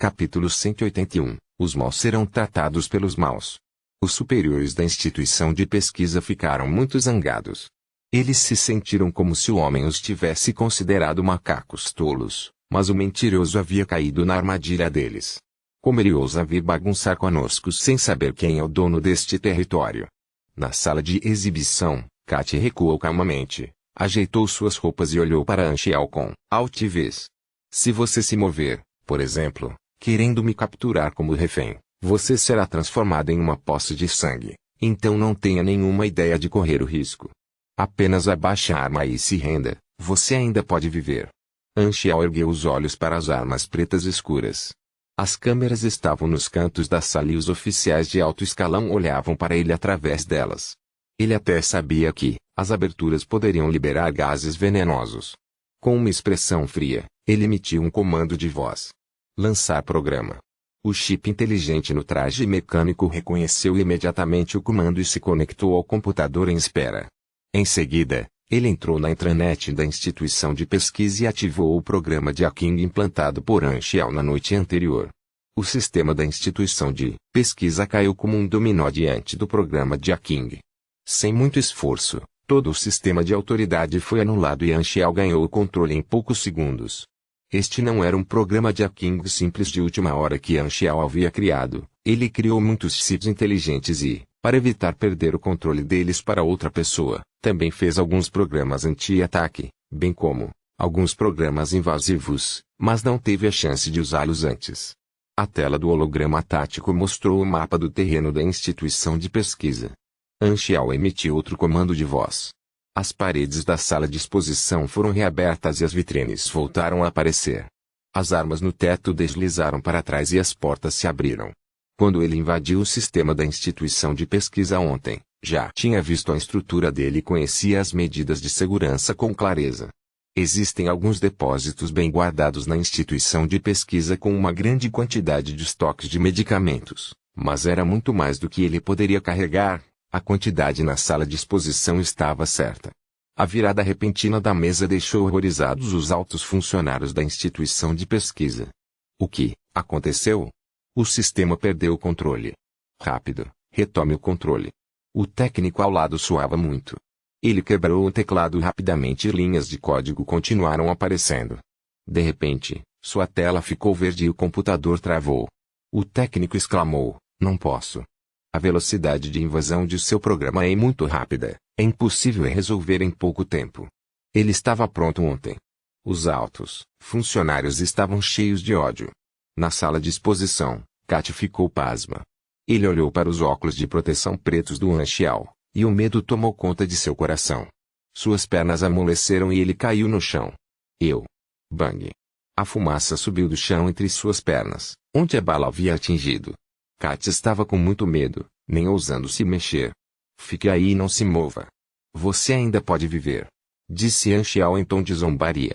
Capítulo 181. Os maus serão tratados pelos maus. Os superiores da instituição de pesquisa ficaram muito zangados. Eles se sentiram como se o homem os tivesse considerado macacos tolos, mas o mentiroso havia caído na armadilha deles. Como ele ousa vir bagunçar conosco sem saber quem é o dono deste território? Na sala de exibição, Katy recuou calmamente, ajeitou suas roupas e olhou para Anchial com altivez. Se você se mover, por exemplo, querendo me capturar como refém, você será transformado em uma poça de sangue, então não tenha nenhuma ideia de correr o risco. Apenas abaixe a arma e se renda, você ainda pode viver. Anchial ergueu os olhos para as armas pretas escuras. As câmeras estavam nos cantos da sala e os oficiais de alto escalão olhavam para ele através delas. Ele até sabia que as aberturas poderiam liberar gases venenosos. Com uma expressão fria, ele emitiu um comando de voz. Lançar programa. O chip inteligente no traje mecânico reconheceu imediatamente o comando e se conectou ao computador em espera. Em seguida, ele entrou na intranet da instituição de pesquisa e ativou o programa de hacking implantado por Anchial na noite anterior. O sistema da instituição de pesquisa caiu como um dominó diante do programa de hacking. Sem muito esforço, todo o sistema de autoridade foi anulado e Anchial ganhou o controle em poucos segundos. Este não era um programa de hacking simples de última hora que Anchial havia criado. Ele criou muitos chips inteligentes e, para evitar perder o controle deles para outra pessoa, também fez alguns programas anti-ataque, bem como alguns programas invasivos, mas não teve a chance de usá-los antes. A tela do holograma tático mostrou o mapa do terreno da instituição de pesquisa. Anchial emitiu outro comando de voz. As paredes da sala de exposição foram reabertas e as vitrines voltaram a aparecer. As armas no teto deslizaram para trás e as portas se abriram. Quando ele invadiu o sistema da instituição de pesquisa ontem, já tinha visto a estrutura dele e conhecia as medidas de segurança com clareza. Existem alguns depósitos bem guardados na instituição de pesquisa com uma grande quantidade de estoques de medicamentos, mas era muito mais do que ele poderia carregar. A quantidade na sala de exposição estava certa. A virada repentina da mesa deixou horrorizados os altos funcionários da instituição de pesquisa. O que aconteceu? O sistema perdeu o controle. Rápido, retome o controle. O técnico ao lado suava muito. Ele quebrou o teclado rapidamente e linhas de código continuaram aparecendo. De repente, sua tela ficou verde e o computador travou. O técnico exclamou: "Não posso. A velocidade de invasão de seu programa é muito rápida, é impossível resolver em pouco tempo." Ele estava pronto ontem. Os altos funcionários estavam cheios de ódio. Na sala de exposição, Katy ficou pasma. Ele olhou para os óculos de proteção pretos do Anchial, e o medo tomou conta de seu coração. Suas pernas amoleceram e ele caiu no chão. Bang! A fumaça subiu do chão entre suas pernas, onde a bala havia atingido. Katy estava com muito medo, nem ousando se mexer. "Fique aí e não se mova. Você ainda pode viver", disse Anchial em tom de zombaria.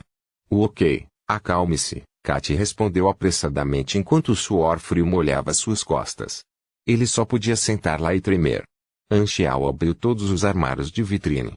Ok, acalme-se", Katy respondeu apressadamente enquanto o suor frio molhava suas costas. Ele só podia sentar lá e tremer. Anchial abriu todos os armários de vitrine.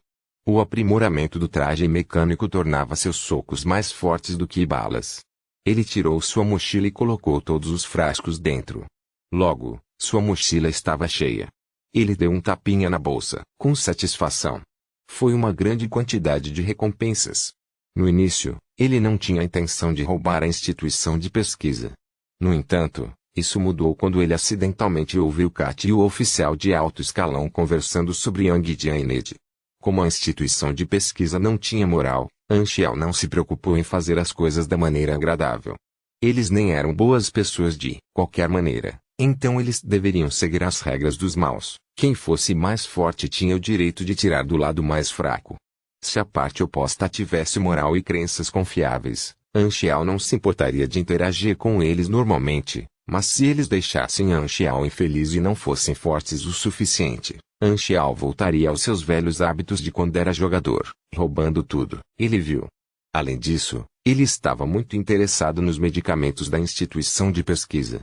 O aprimoramento do traje mecânico tornava seus socos mais fortes do que balas. Ele tirou sua mochila e colocou todos os frascos dentro. Logo, sua mochila estava cheia. Ele deu um tapinha na bolsa, com satisfação. Foi uma grande quantidade de recompensas. No início, ele não tinha a intenção de roubar a instituição de pesquisa. No entanto, isso mudou quando ele acidentalmente ouviu Katy e o oficial de alto escalão conversando sobre Yang Jianed. Como a instituição de pesquisa não tinha moral, Anchial não se preocupou em fazer as coisas da maneira agradável. Eles nem eram boas pessoas de qualquer maneira. Então eles deveriam seguir as regras dos maus. Quem fosse mais forte tinha o direito de tirar do lado mais fraco. Se a parte oposta tivesse moral e crenças confiáveis, Anchial não se importaria de interagir com eles normalmente, mas se eles deixassem Anchial infeliz e não fossem fortes o suficiente, Anchial voltaria aos seus velhos hábitos de quando era jogador, roubando tudo. Ele viu. Além disso, ele estava muito interessado nos medicamentos da instituição de pesquisa.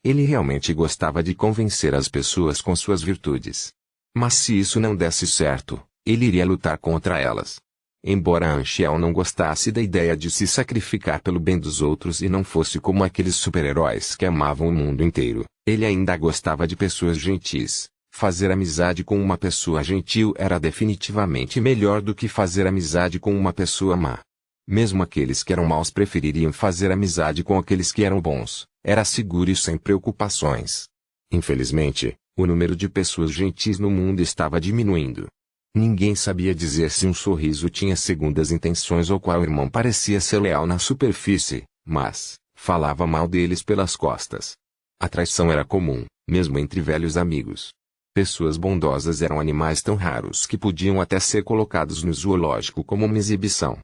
Ele realmente gostava de convencer as pessoas com suas virtudes. Mas se isso não desse certo, ele iria lutar contra elas. Embora Anchial não gostasse da ideia de se sacrificar pelo bem dos outros e não fosse como aqueles super-heróis que amavam o mundo inteiro, ele ainda gostava de pessoas gentis. Fazer amizade com uma pessoa gentil era definitivamente melhor do que fazer amizade com uma pessoa má. Mesmo aqueles que eram maus prefeririam fazer amizade com aqueles que eram bons. Era seguro e sem preocupações. Infelizmente, o número de pessoas gentis no mundo estava diminuindo. Ninguém sabia dizer se um sorriso tinha segundas intenções ou qual irmão parecia ser leal na superfície, mas falava mal deles pelas costas. A traição era comum, mesmo entre velhos amigos. Pessoas bondosas eram animais tão raros que podiam até ser colocados no zoológico como uma exibição.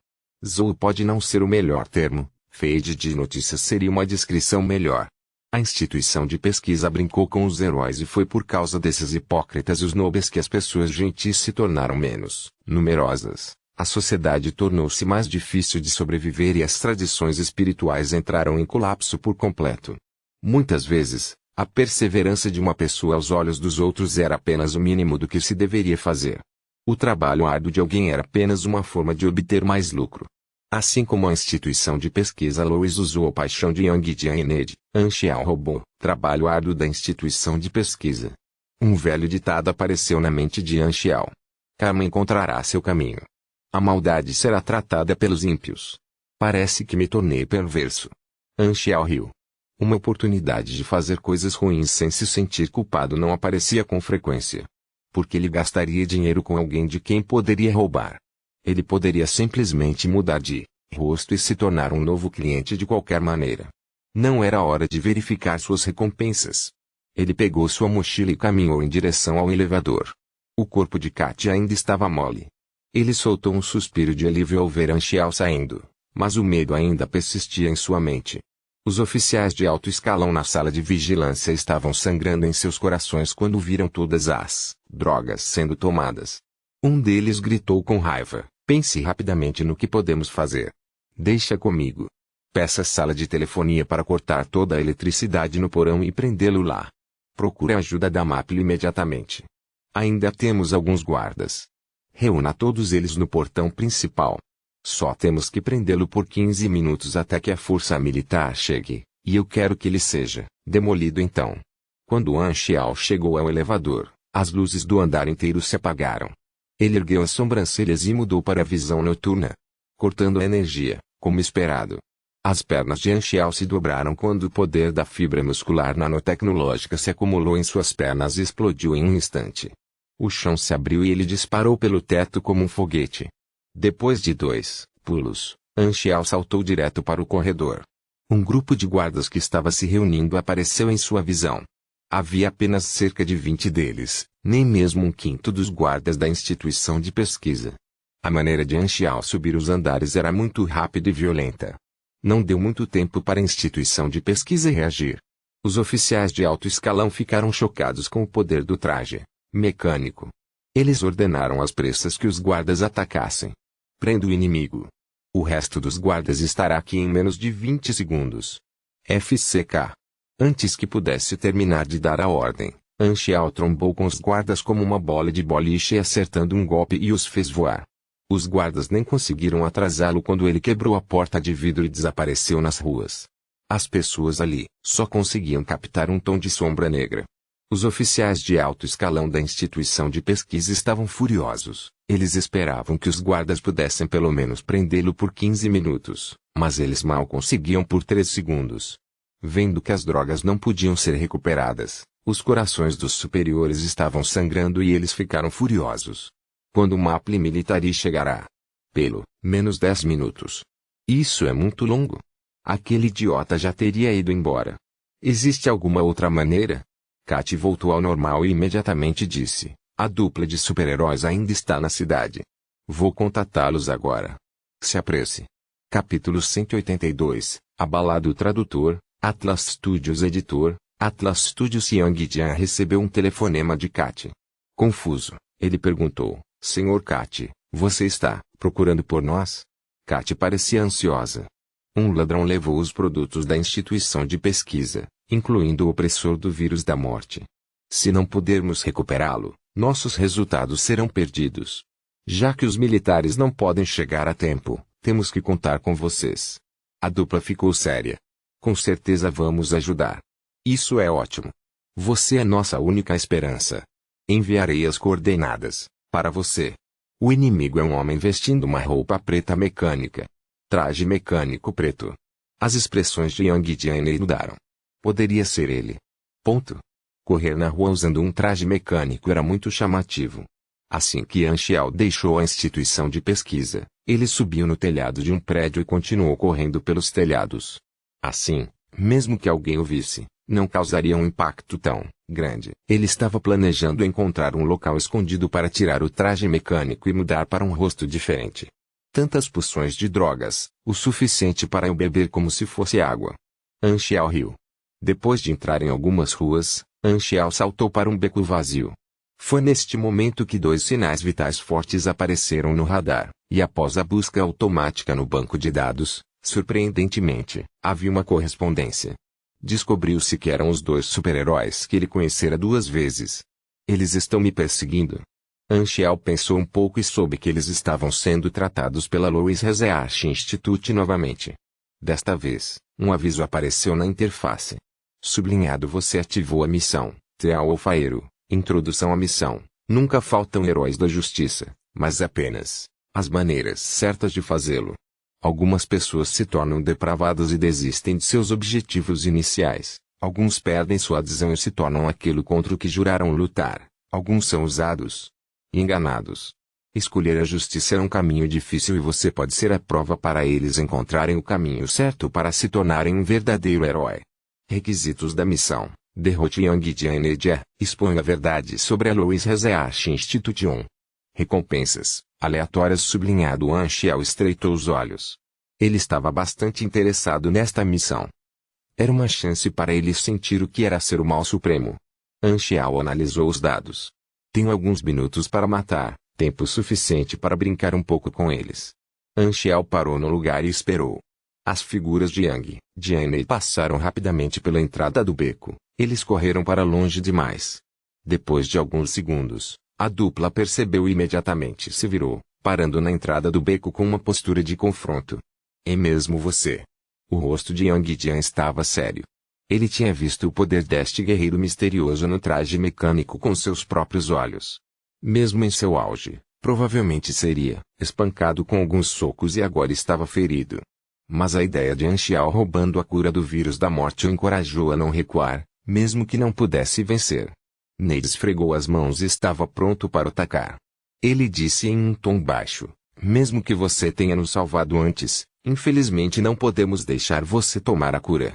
Zoo pode não ser o melhor termo, feed de notícias seria uma descrição melhor. A instituição de pesquisa brincou com os heróis e foi por causa desses hipócritas e os nobres que as pessoas gentis se tornaram menos numerosas. A sociedade tornou-se mais difícil de sobreviver e as tradições espirituais entraram em colapso por completo. Muitas vezes, a perseverança de uma pessoa aos olhos dos outros era apenas o mínimo do que se deveria fazer. O trabalho árduo de alguém era apenas uma forma de obter mais lucro. Assim como a instituição de pesquisa Lois usou a paixão de Yang Jianed, Anchial roubou o trabalho árduo da instituição de pesquisa. Um velho ditado apareceu na mente de Anchial. Karma encontrará seu caminho. A maldade será tratada pelos ímpios. Parece que me tornei perverso. Anchial riu. Uma oportunidade de fazer coisas ruins sem se sentir culpado não aparecia com frequência. Porque ele gastaria dinheiro com alguém de quem poderia roubar. Ele poderia simplesmente mudar de rosto e se tornar um novo cliente de qualquer maneira. Não era hora de verificar suas recompensas. Ele pegou sua mochila e caminhou em direção ao elevador. O corpo de Katia ainda estava mole. Ele soltou um suspiro de alívio ao ver Anchial saindo, mas o medo ainda persistia em sua mente. Os oficiais de alto escalão na sala de vigilância estavam sangrando em seus corações quando viram todas as drogas sendo tomadas. Um deles gritou com raiva: pense rapidamente no que podemos fazer. Deixa comigo. Peça a sala de telefonia para cortar toda a eletricidade no porão e prendê-lo lá. Procure a ajuda da Maple imediatamente. Ainda temos alguns guardas. Reúna todos eles no portão principal. Só temos que prendê-lo por 15 minutos até que a força militar chegue, e eu quero que ele seja demolido então. Quando Anchial chegou ao elevador, as luzes do andar inteiro se apagaram. Ele ergueu as sobrancelhas e mudou para a visão noturna, cortando a energia, como esperado. As pernas de Anchial se dobraram quando o poder da fibra muscular nanotecnológica se acumulou em suas pernas e explodiu em um instante. O chão se abriu e ele disparou pelo teto como um foguete. Depois de 2 pulos, Anchial saltou direto para o corredor. Um grupo de guardas que estava se reunindo apareceu em sua visão. Havia apenas cerca de 20 deles, nem mesmo um quinto dos guardas da instituição de pesquisa. A maneira de Anchial subir os andares era muito rápida e violenta. Não deu muito tempo para a instituição de pesquisa reagir. Os oficiais de alto escalão ficaram chocados com o poder do traje mecânico. Eles ordenaram às pressas que os guardas atacassem. Prenda o inimigo. O resto dos guardas estará aqui em menos de 20 segundos. FCK. Antes que pudesse terminar de dar a ordem, Anchial trombou com os guardas como uma bola de boliche acertando um golpe e os fez voar. Os guardas nem conseguiram atrasá-lo quando ele quebrou a porta de vidro e desapareceu nas ruas. As pessoas ali só conseguiam captar um tom de sombra negra. Os oficiais de alto escalão da instituição de pesquisa estavam furiosos. Eles esperavam que os guardas pudessem pelo menos prendê-lo por 15 minutos, mas eles mal conseguiam por 3 segundos. Vendo que as drogas não podiam ser recuperadas, os corações dos superiores estavam sangrando e eles ficaram furiosos. Quando o Maple Military chegará? Pelo menos 10 minutos. Isso é muito longo. Aquele idiota já teria ido embora. Existe alguma outra maneira? Kat voltou ao normal e imediatamente disse: a dupla de super-heróis ainda está na cidade. Vou contatá-los agora. Se apresse. Capítulo 182, Abalado Tradutor, Atlas Studios Editor, Atlas Studios Yang Jian recebeu um telefonema de Kat. Confuso, ele perguntou: Senhor Kat, você está procurando por nós? Kat parecia ansiosa. Um ladrão levou os produtos da instituição de pesquisa, incluindo o opressor do vírus da morte. Se não pudermos recuperá-lo, nossos resultados serão perdidos. Já que os militares não podem chegar a tempo, temos que contar com vocês. A dupla ficou séria. Com certeza vamos ajudar. Isso é ótimo. Você é nossa única esperança. Enviarei as coordenadas para você. O inimigo é um homem vestindo uma roupa preta mecânica. Traje mecânico preto. As expressões de Yang e Jane mudaram. Poderia ser ele. Ponto. Correr na rua usando um traje mecânico era muito chamativo. Assim que Yan Xiao deixou a instituição de pesquisa, ele subiu no telhado de um prédio e continuou correndo pelos telhados. Assim, mesmo que alguém o visse, não causaria um impacto tão grande. Ele estava planejando encontrar um local escondido para tirar o traje mecânico e mudar para um rosto diferente. Tantas poções de drogas, o suficiente para eu beber como se fosse água. Yan Xiao riu. Depois de entrar em algumas ruas, Yan Xiao saltou para um beco vazio. Foi neste momento que dois sinais vitais fortes apareceram no radar, e após a busca automática no banco de dados, surpreendentemente, havia uma correspondência. Descobriu-se que eram os dois super-heróis que ele conhecera 2 vezes. Eles estão me perseguindo. Yan Xiao pensou um pouco e soube que eles estavam sendo tratados pela Louis Research Institute novamente. Desta vez, um aviso apareceu na interface. Sublinhado: você ativou a missão, Trial Alfaeiro. Introdução à missão. Nunca faltam heróis da justiça, mas apenas as maneiras certas de fazê-lo. Algumas pessoas se tornam depravadas e desistem de seus objetivos iniciais. Alguns perdem sua adesão e se tornam aquilo contra o que juraram lutar. Alguns são usados e enganados. Escolher a justiça é um caminho difícil e você pode ser a prova para eles encontrarem o caminho certo para se tornarem um verdadeiro herói. Requisitos da missão. Derrote Yang Jane e Jia, exponha a verdade sobre a Louis Research Institute 1. Recompensas, aleatórias. Sublinhado. Yan Xiao estreitou os olhos. Ele estava bastante interessado nesta missão. Era uma chance para ele sentir o que era ser o mal supremo. Yan Xiao analisou os dados. Tenho alguns minutos para matar, tempo suficiente para brincar um pouco com eles. Yan Xiao parou no lugar e esperou. As figuras de Yang e Jane passaram rapidamente pela entrada do beco. Eles correram para longe demais. Depois de alguns segundos, a dupla percebeu e imediatamente se virou, parando na entrada do beco com uma postura de confronto. É mesmo você? O rosto de Yang Jian estava sério. Ele tinha visto o poder deste guerreiro misterioso no traje mecânico com seus próprios olhos. Mesmo em seu auge, provavelmente seria espancado com alguns socos e agora estava ferido. Mas a ideia de Yan Xiao roubando a cura do vírus da morte o encorajou a não recuar, mesmo que não pudesse vencer. Nate esfregou as mãos e estava pronto para atacar. Ele disse em um tom baixo: mesmo que você tenha nos salvado antes, infelizmente não podemos deixar você tomar a cura.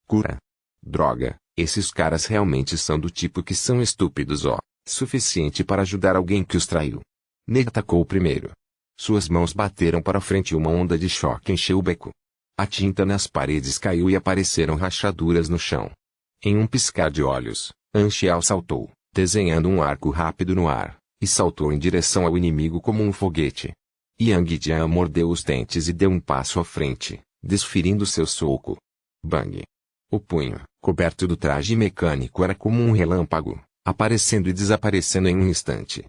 Cura? Droga, esses caras realmente são do tipo que são estúpidos suficiente para ajudar alguém que os traiu. Nate atacou primeiro. Suas mãos bateram para frente e uma onda de choque encheu o beco. A tinta nas paredes caiu e apareceram rachaduras no chão. Em um piscar de olhos, Yan Xiao saltou, desenhando um arco rápido no ar, e saltou em direção ao inimigo como um foguete. Yang Jian mordeu os dentes e deu um passo à frente, desferindo seu soco. Bang! O punho, coberto do traje mecânico, era como um relâmpago, aparecendo e desaparecendo em um instante.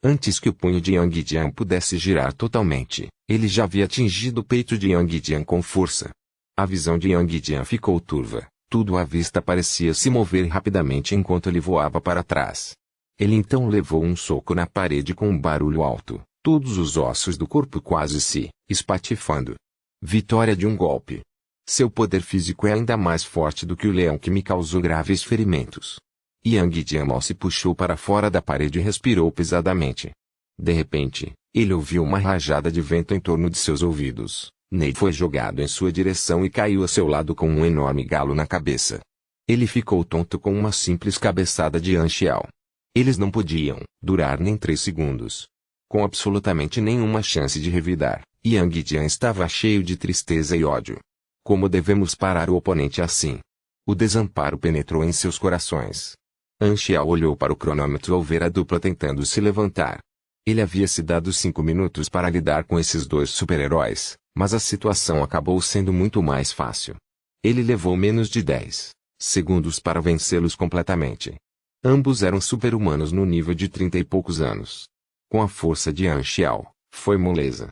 Antes que o punho de Yang Jian pudesse girar totalmente, ele já havia atingido o peito de Yang Jian com força. A visão de Yang Jian ficou turva. Tudo à vista parecia se mover rapidamente enquanto ele voava para trás. Ele então levou um soco na parede com um barulho alto, todos os ossos do corpo quase se espatifando. Vitória de um golpe. Seu poder físico é ainda mais forte do que o leão que me causou graves ferimentos. Yang Jian mal se puxou para fora da parede e respirou pesadamente. De repente, ele ouviu uma rajada de vento em torno de seus ouvidos. Nate foi jogado em sua direção e caiu a seu lado com um enorme galo na cabeça. Ele ficou tonto com uma simples cabeçada de Yan Xiao. Eles não podiam durar nem 3 segundos. Com absolutamente nenhuma chance de revidar, Yang Jian estava cheio de tristeza e ódio. Como devemos parar o oponente assim? O desamparo penetrou em seus corações. Yan Xiao olhou para o cronômetro ao ver a dupla tentando se levantar. Ele havia se dado 5 minutos para lidar com esses dois super-heróis, mas a situação acabou sendo muito mais fácil. Ele levou menos de 10 segundos para vencê-los completamente. Ambos eram super-humanos no nível de 30 e poucos anos. Com a força de Yan Xiao, Foi moleza.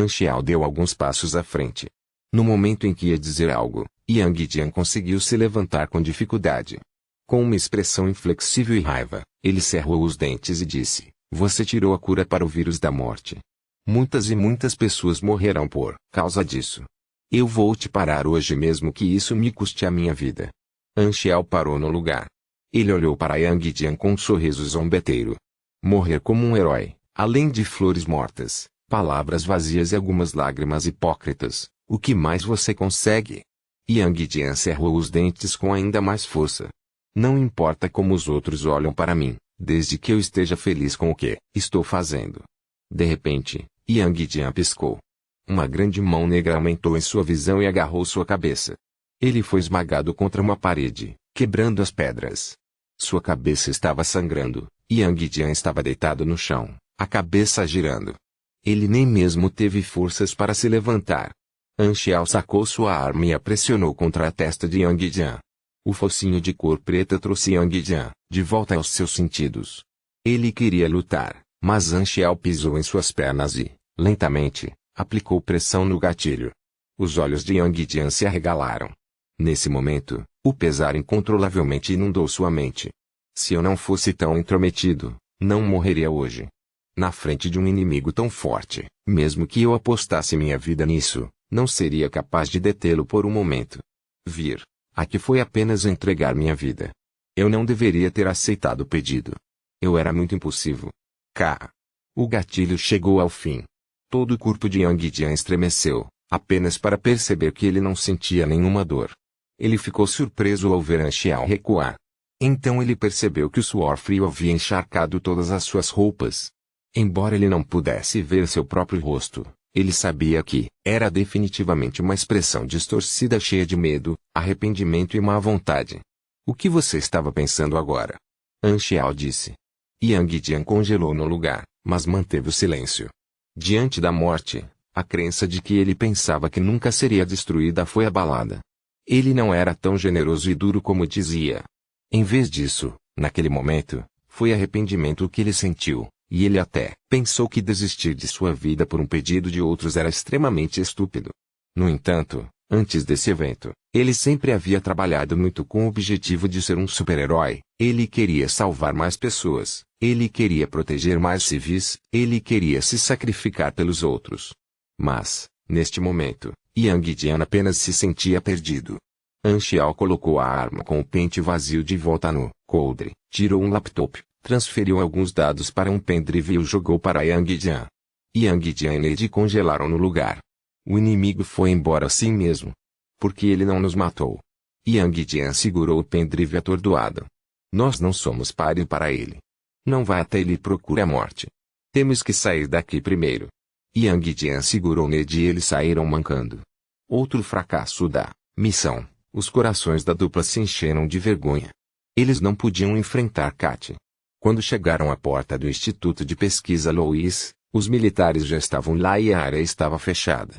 Xiao deu alguns passos à frente. No momento em que ia dizer algo, Yang Jian conseguiu se levantar com dificuldade. Com uma expressão inflexível e raiva, ele cerrou os dentes e disse: "Você tirou a cura para o vírus da morte. Muitas e muitas pessoas morrerão por causa disso. Eu vou te parar hoje mesmo que isso me custe a minha vida." Xiao parou no lugar. Ele olhou para Yang Jian com um sorriso zombeteiro. Morrer como um herói, além de flores mortas, palavras vazias e algumas lágrimas hipócritas, o que mais você consegue? Yang Jian cerrou os dentes com ainda mais força. Não importa como os outros olham para mim, desde que eu esteja feliz com o que estou fazendo. De repente, Yang Jian piscou. Uma grande mão negra aumentou em sua visão e agarrou sua cabeça. Ele foi esmagado contra uma parede, quebrando as pedras. Sua cabeça estava sangrando, e Yang Jian estava deitado no chão, a cabeça girando. Ele nem mesmo teve forças para se levantar. Xiao sacou sua arma e a pressionou contra a testa de Yang Jian. O focinho de cor preta trouxe Yang Jian de volta aos seus sentidos. Ele queria lutar, mas Xiao pisou em suas pernas e, lentamente, aplicou pressão no gatilho. Os olhos de Yang Jian se arregalaram. Nesse momento, o pesar incontrolavelmente inundou sua mente. Se eu não fosse tão intrometido, não morreria hoje. Na frente de um inimigo tão forte, mesmo que eu apostasse minha vida nisso, não seria capaz de detê-lo por um momento. Vir aqui foi apenas entregar minha vida. Eu não deveria ter aceitado o pedido. Eu era muito impulsivo. O gatilho chegou ao fim. Todo o corpo de Yang Jian estremeceu, apenas para perceber que ele não sentia nenhuma dor. Ele ficou surpreso ao ver Xiao recuar. Então ele percebeu que o suor frio havia encharcado todas as suas roupas. Embora ele não pudesse ver seu próprio rosto, ele sabia que era definitivamente uma expressão distorcida cheia de medo, arrependimento e má vontade. "O que você estava pensando agora?" Xiao disse. Yang Jian congelou no lugar, mas manteve o silêncio. Diante da morte, a crença de que ele pensava que nunca seria destruída foi abalada. Ele não era tão generoso e duro como dizia. Em vez disso, naquele momento, foi arrependimento o que ele sentiu, e ele até pensou que desistir de sua vida por um pedido de outros era extremamente estúpido. No entanto, antes desse evento, ele sempre havia trabalhado muito com o objetivo de ser um super-herói. Ele queria salvar mais pessoas, ele queria proteger mais civis, ele queria se sacrificar pelos outros. Mas, neste momento, Yang Jian apenas se sentia perdido. Xiao colocou a arma com o pente vazio de volta no coldre, tirou um laptop, transferiu alguns dados para um pendrive e o jogou para Yang Jian. Yang Jian e Lady congelaram no lugar. O inimigo foi embora assim mesmo. Porque ele não nos matou. Yang Jian segurou o pendrive atordoado. Nós não somos páreo para ele. Não vá até ele e procure a morte. Temos que sair daqui primeiro. Yang Jian segurou Ned e eles saíram mancando. Outro fracasso da missão. Os corações da dupla se encheram de vergonha. Eles não podiam enfrentar Kat. Quando chegaram à porta do Instituto de Pesquisa Louis, os militares já estavam lá e a área estava fechada.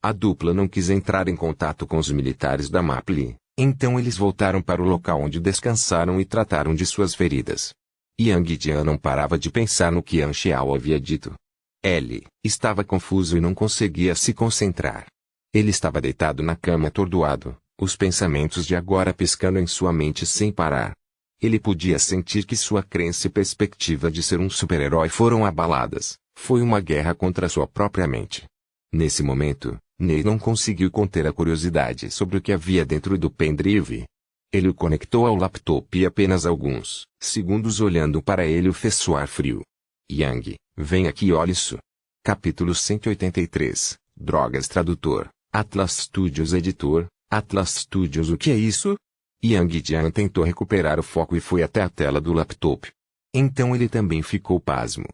A dupla não quis entrar em contato com os militares da Mapli, então eles voltaram para o local onde descansaram e trataram de suas feridas. Yang Jian não parava de pensar no que Xiao havia dito. Ele estava confuso e não conseguia se concentrar. Ele estava deitado na cama atordoado, os pensamentos de agora piscando em sua mente sem parar. Ele podia sentir que sua crença e perspectiva de ser um super-herói foram abaladas. Foi uma guerra contra sua própria mente. Nesse momento, Ney não conseguiu conter a curiosidade sobre o que havia dentro do pendrive. Ele o conectou ao laptop e apenas alguns segundos olhando para ele o fez suar frio. Yang, vem aqui e olhe isso. Capítulo 183, Drogas Tradutor, Atlas Studios Editor, Atlas Studios o que é isso? Yang Jian tentou recuperar o foco e foi até a tela do laptop. Então ele também ficou pasmo.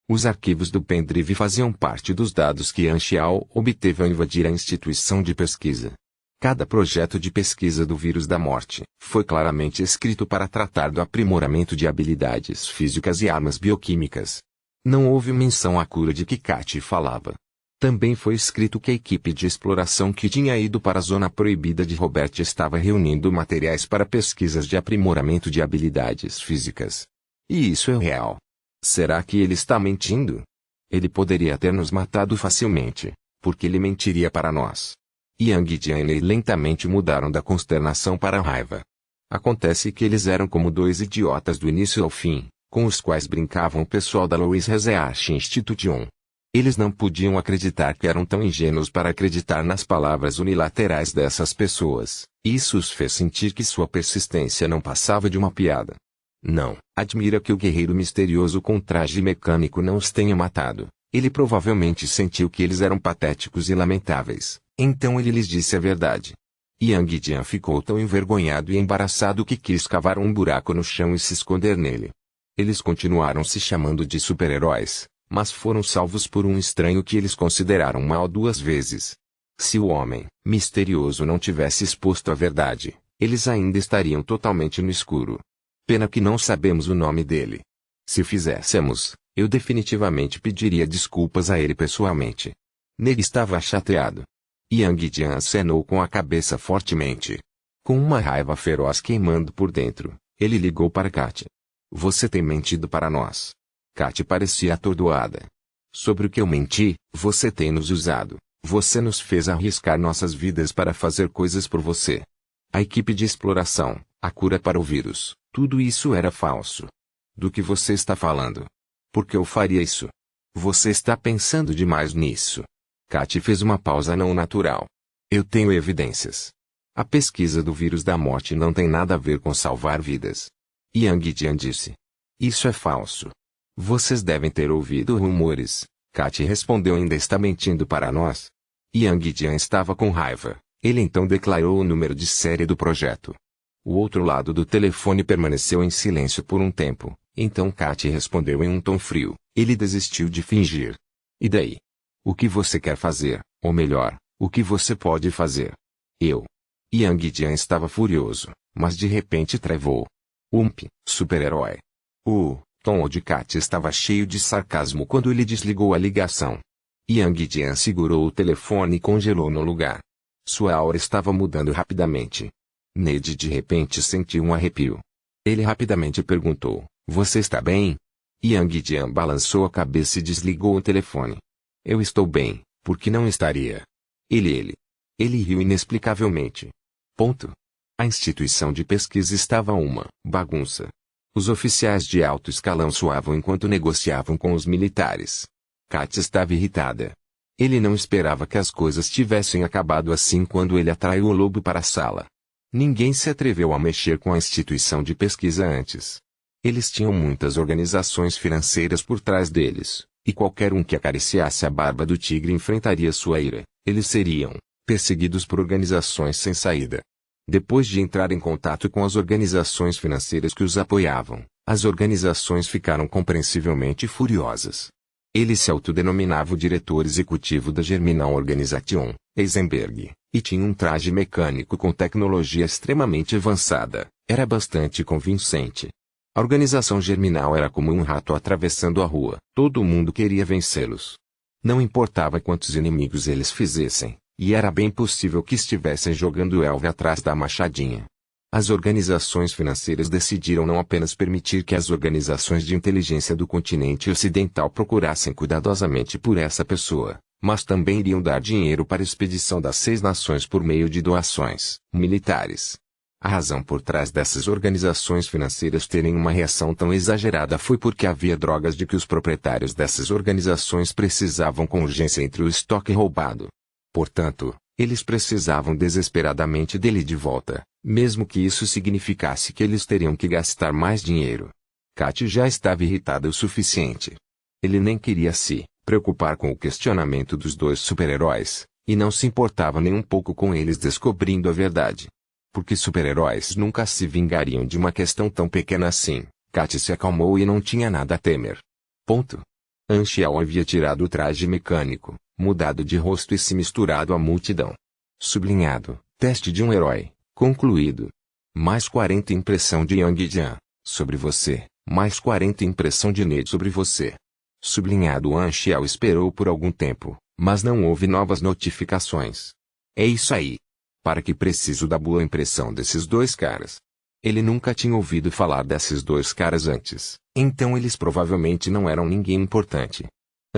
Os arquivos do pendrive faziam parte dos dados que Xiao obteve ao invadir a instituição de pesquisa. Cada projeto de pesquisa do vírus da morte foi claramente escrito para tratar do aprimoramento de habilidades físicas e armas bioquímicas. Não houve menção à cura de que Kat falava. Também foi escrito que a equipe de exploração que tinha ido para a zona proibida de Robert estava reunindo materiais para pesquisas de aprimoramento de habilidades físicas. E isso é real. Será que ele está mentindo? Ele poderia ter nos matado facilmente, porque ele mentiria para nós. Yang e Jane lentamente mudaram da consternação para a raiva. Acontece que eles eram como dois idiotas do início ao fim, com os quais brincavam o pessoal da Louis Research Institution. Eles não podiam acreditar que eram tão ingênuos para acreditar nas palavras unilaterais dessas pessoas. Isso os fez sentir que sua persistência não passava de uma piada. Não, admira que o guerreiro misterioso com traje mecânico não os tenha matado. Ele provavelmente sentiu que eles eram patéticos e lamentáveis, então ele lhes disse a verdade. Yang Jian ficou tão envergonhado e embaraçado que quis cavar um buraco no chão e se esconder nele. Eles continuaram se chamando de super-heróis, mas foram salvos por um estranho que eles consideraram mal 2 vezes. Se o homem misterioso não tivesse exposto a verdade, eles ainda estariam totalmente no escuro. Pena que não sabemos o nome dele. Se fizéssemos, eu definitivamente pediria desculpas a ele pessoalmente. Nele estava chateado. Yang Jian acenou com a cabeça fortemente. Com uma raiva feroz queimando por dentro, ele ligou para Kat. Você tem mentido para nós. Kat parecia atordoada. Sobre o que eu menti, você tem nos usado. Você nos fez arriscar nossas vidas para fazer coisas por você. A equipe de exploração, a cura para o vírus, tudo isso era falso. Do que você está falando? Por que eu faria isso? Você está pensando demais nisso. Kat fez uma pausa não natural. Eu tenho evidências. A pesquisa do vírus da morte não tem nada a ver com salvar vidas. Yang Jian disse. Isso é falso. Vocês devem ter ouvido rumores. Kat respondeu, ainda está mentindo para nós. Yang Jian estava com raiva. Ele então declarou o número de série do projeto. O outro lado do telefone permaneceu em silêncio por um tempo. Então Kat respondeu em um tom frio. Ele desistiu de fingir. E daí? O que você quer fazer, ou melhor, o que você pode fazer? Yang Jian estava furioso, mas de repente travou. Super-herói. O tom de Kat estava cheio de sarcasmo quando ele desligou a ligação. Yang Jian segurou o telefone e congelou no lugar. Sua aura estava mudando rapidamente. Ned de repente sentiu um arrepio. Ele rapidamente perguntou, você está bem? Yang Jian balançou a cabeça e desligou o telefone. Eu estou bem, por que não estaria? Ele riu inexplicavelmente. A instituição de pesquisa estava uma bagunça. Os oficiais de alto escalão suavam enquanto negociavam com os militares. Kat estava irritada. Ele não esperava que as coisas tivessem acabado assim quando ele atraiu o lobo para a sala. Ninguém se atreveu a mexer com a instituição de pesquisa antes. Eles tinham muitas organizações financeiras por trás deles, e qualquer um que acariciasse a barba do tigre enfrentaria sua ira. Eles seriam perseguidos por organizações sem saída. Depois de entrar em contato com as organizações financeiras que os apoiavam, as organizações ficaram compreensivelmente furiosas. Ele se autodenominava o diretor executivo da Germinal Organization, Eisenberg, e tinha um traje mecânico com tecnologia extremamente avançada. Era bastante convincente. A organização Germinal era como um rato atravessando a rua. Todo mundo queria vencê-los. Não importava quantos inimigos eles fizessem, e era bem possível que estivessem jogando Elve atrás da machadinha. As organizações financeiras decidiram não apenas permitir que as organizações de inteligência do continente ocidental procurassem cuidadosamente por essa pessoa, mas também iriam dar dinheiro para a expedição das 6 nações por meio de doações militares. A razão por trás dessas organizações financeiras terem uma reação tão exagerada foi porque havia drogas de que os proprietários dessas organizações precisavam com urgência entre o estoque roubado. Portanto, eles precisavam desesperadamente dele de volta, mesmo que isso significasse que eles teriam que gastar mais dinheiro. Kat já estava irritada o suficiente. Ele nem queria se preocupar com o questionamento dos 2 super-heróis, e não se importava nem um pouco com eles descobrindo a verdade. Porque super-heróis nunca se vingariam de uma questão tão pequena assim. Kat se acalmou e não tinha nada a temer. Anshiao havia tirado o traje mecânico, mudado de rosto e se misturado à multidão. Sublinhado, teste de um herói, concluído. Mais 40 impressão de Yang Jian, sobre você, mais 40 impressão de Ned sobre você. Sublinhado. Anshiao esperou por algum tempo, mas não houve novas notificações. É isso aí. Para que preciso da boa impressão desses 2 caras? Ele nunca tinha ouvido falar desses 2 caras antes, então eles provavelmente não eram ninguém importante.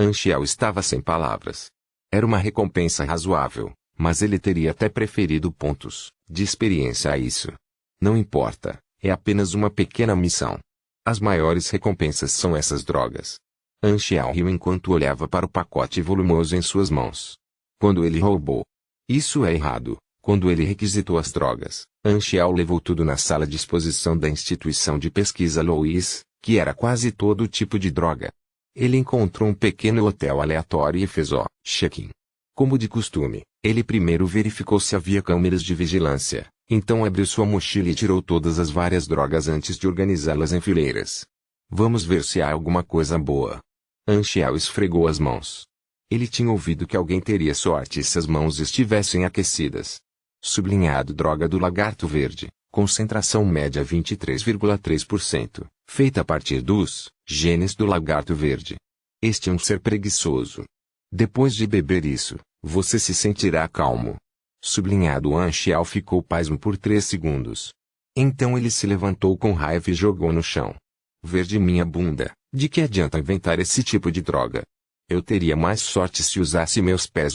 Anxiel estava sem palavras. Era uma recompensa razoável, mas ele teria até preferido pontos de experiência a isso. Não importa, é apenas uma pequena missão. As maiores recompensas são essas drogas. Anxiel riu enquanto olhava para o pacote volumoso em suas mãos. Quando ele roubou. Isso é errado. Quando ele requisitou as drogas, Anxiel levou tudo na sala de exposição da instituição de pesquisa Louis, que era quase todo tipo de droga. Ele encontrou um pequeno hotel aleatório e fez o check-in. Como de costume, ele primeiro verificou se havia câmeras de vigilância, então abriu sua mochila e tirou todas as várias drogas antes de organizá-las em fileiras. Vamos ver se há alguma coisa boa. Anxiel esfregou as mãos. Ele tinha ouvido que alguém teria sorte se as mãos estivessem aquecidas. Sublinhado droga do lagarto verde, concentração média 23,3%, feita a partir dos genes do lagarto verde. Este é um ser preguiçoso. Depois de beber isso, você se sentirá calmo. Sublinhado Anxiel ficou pasmo por 3 segundos. Então ele se levantou com raiva e jogou no chão. Verde minha bunda, de que adianta inventar esse tipo de droga? Eu teria mais sorte se usasse meus pés.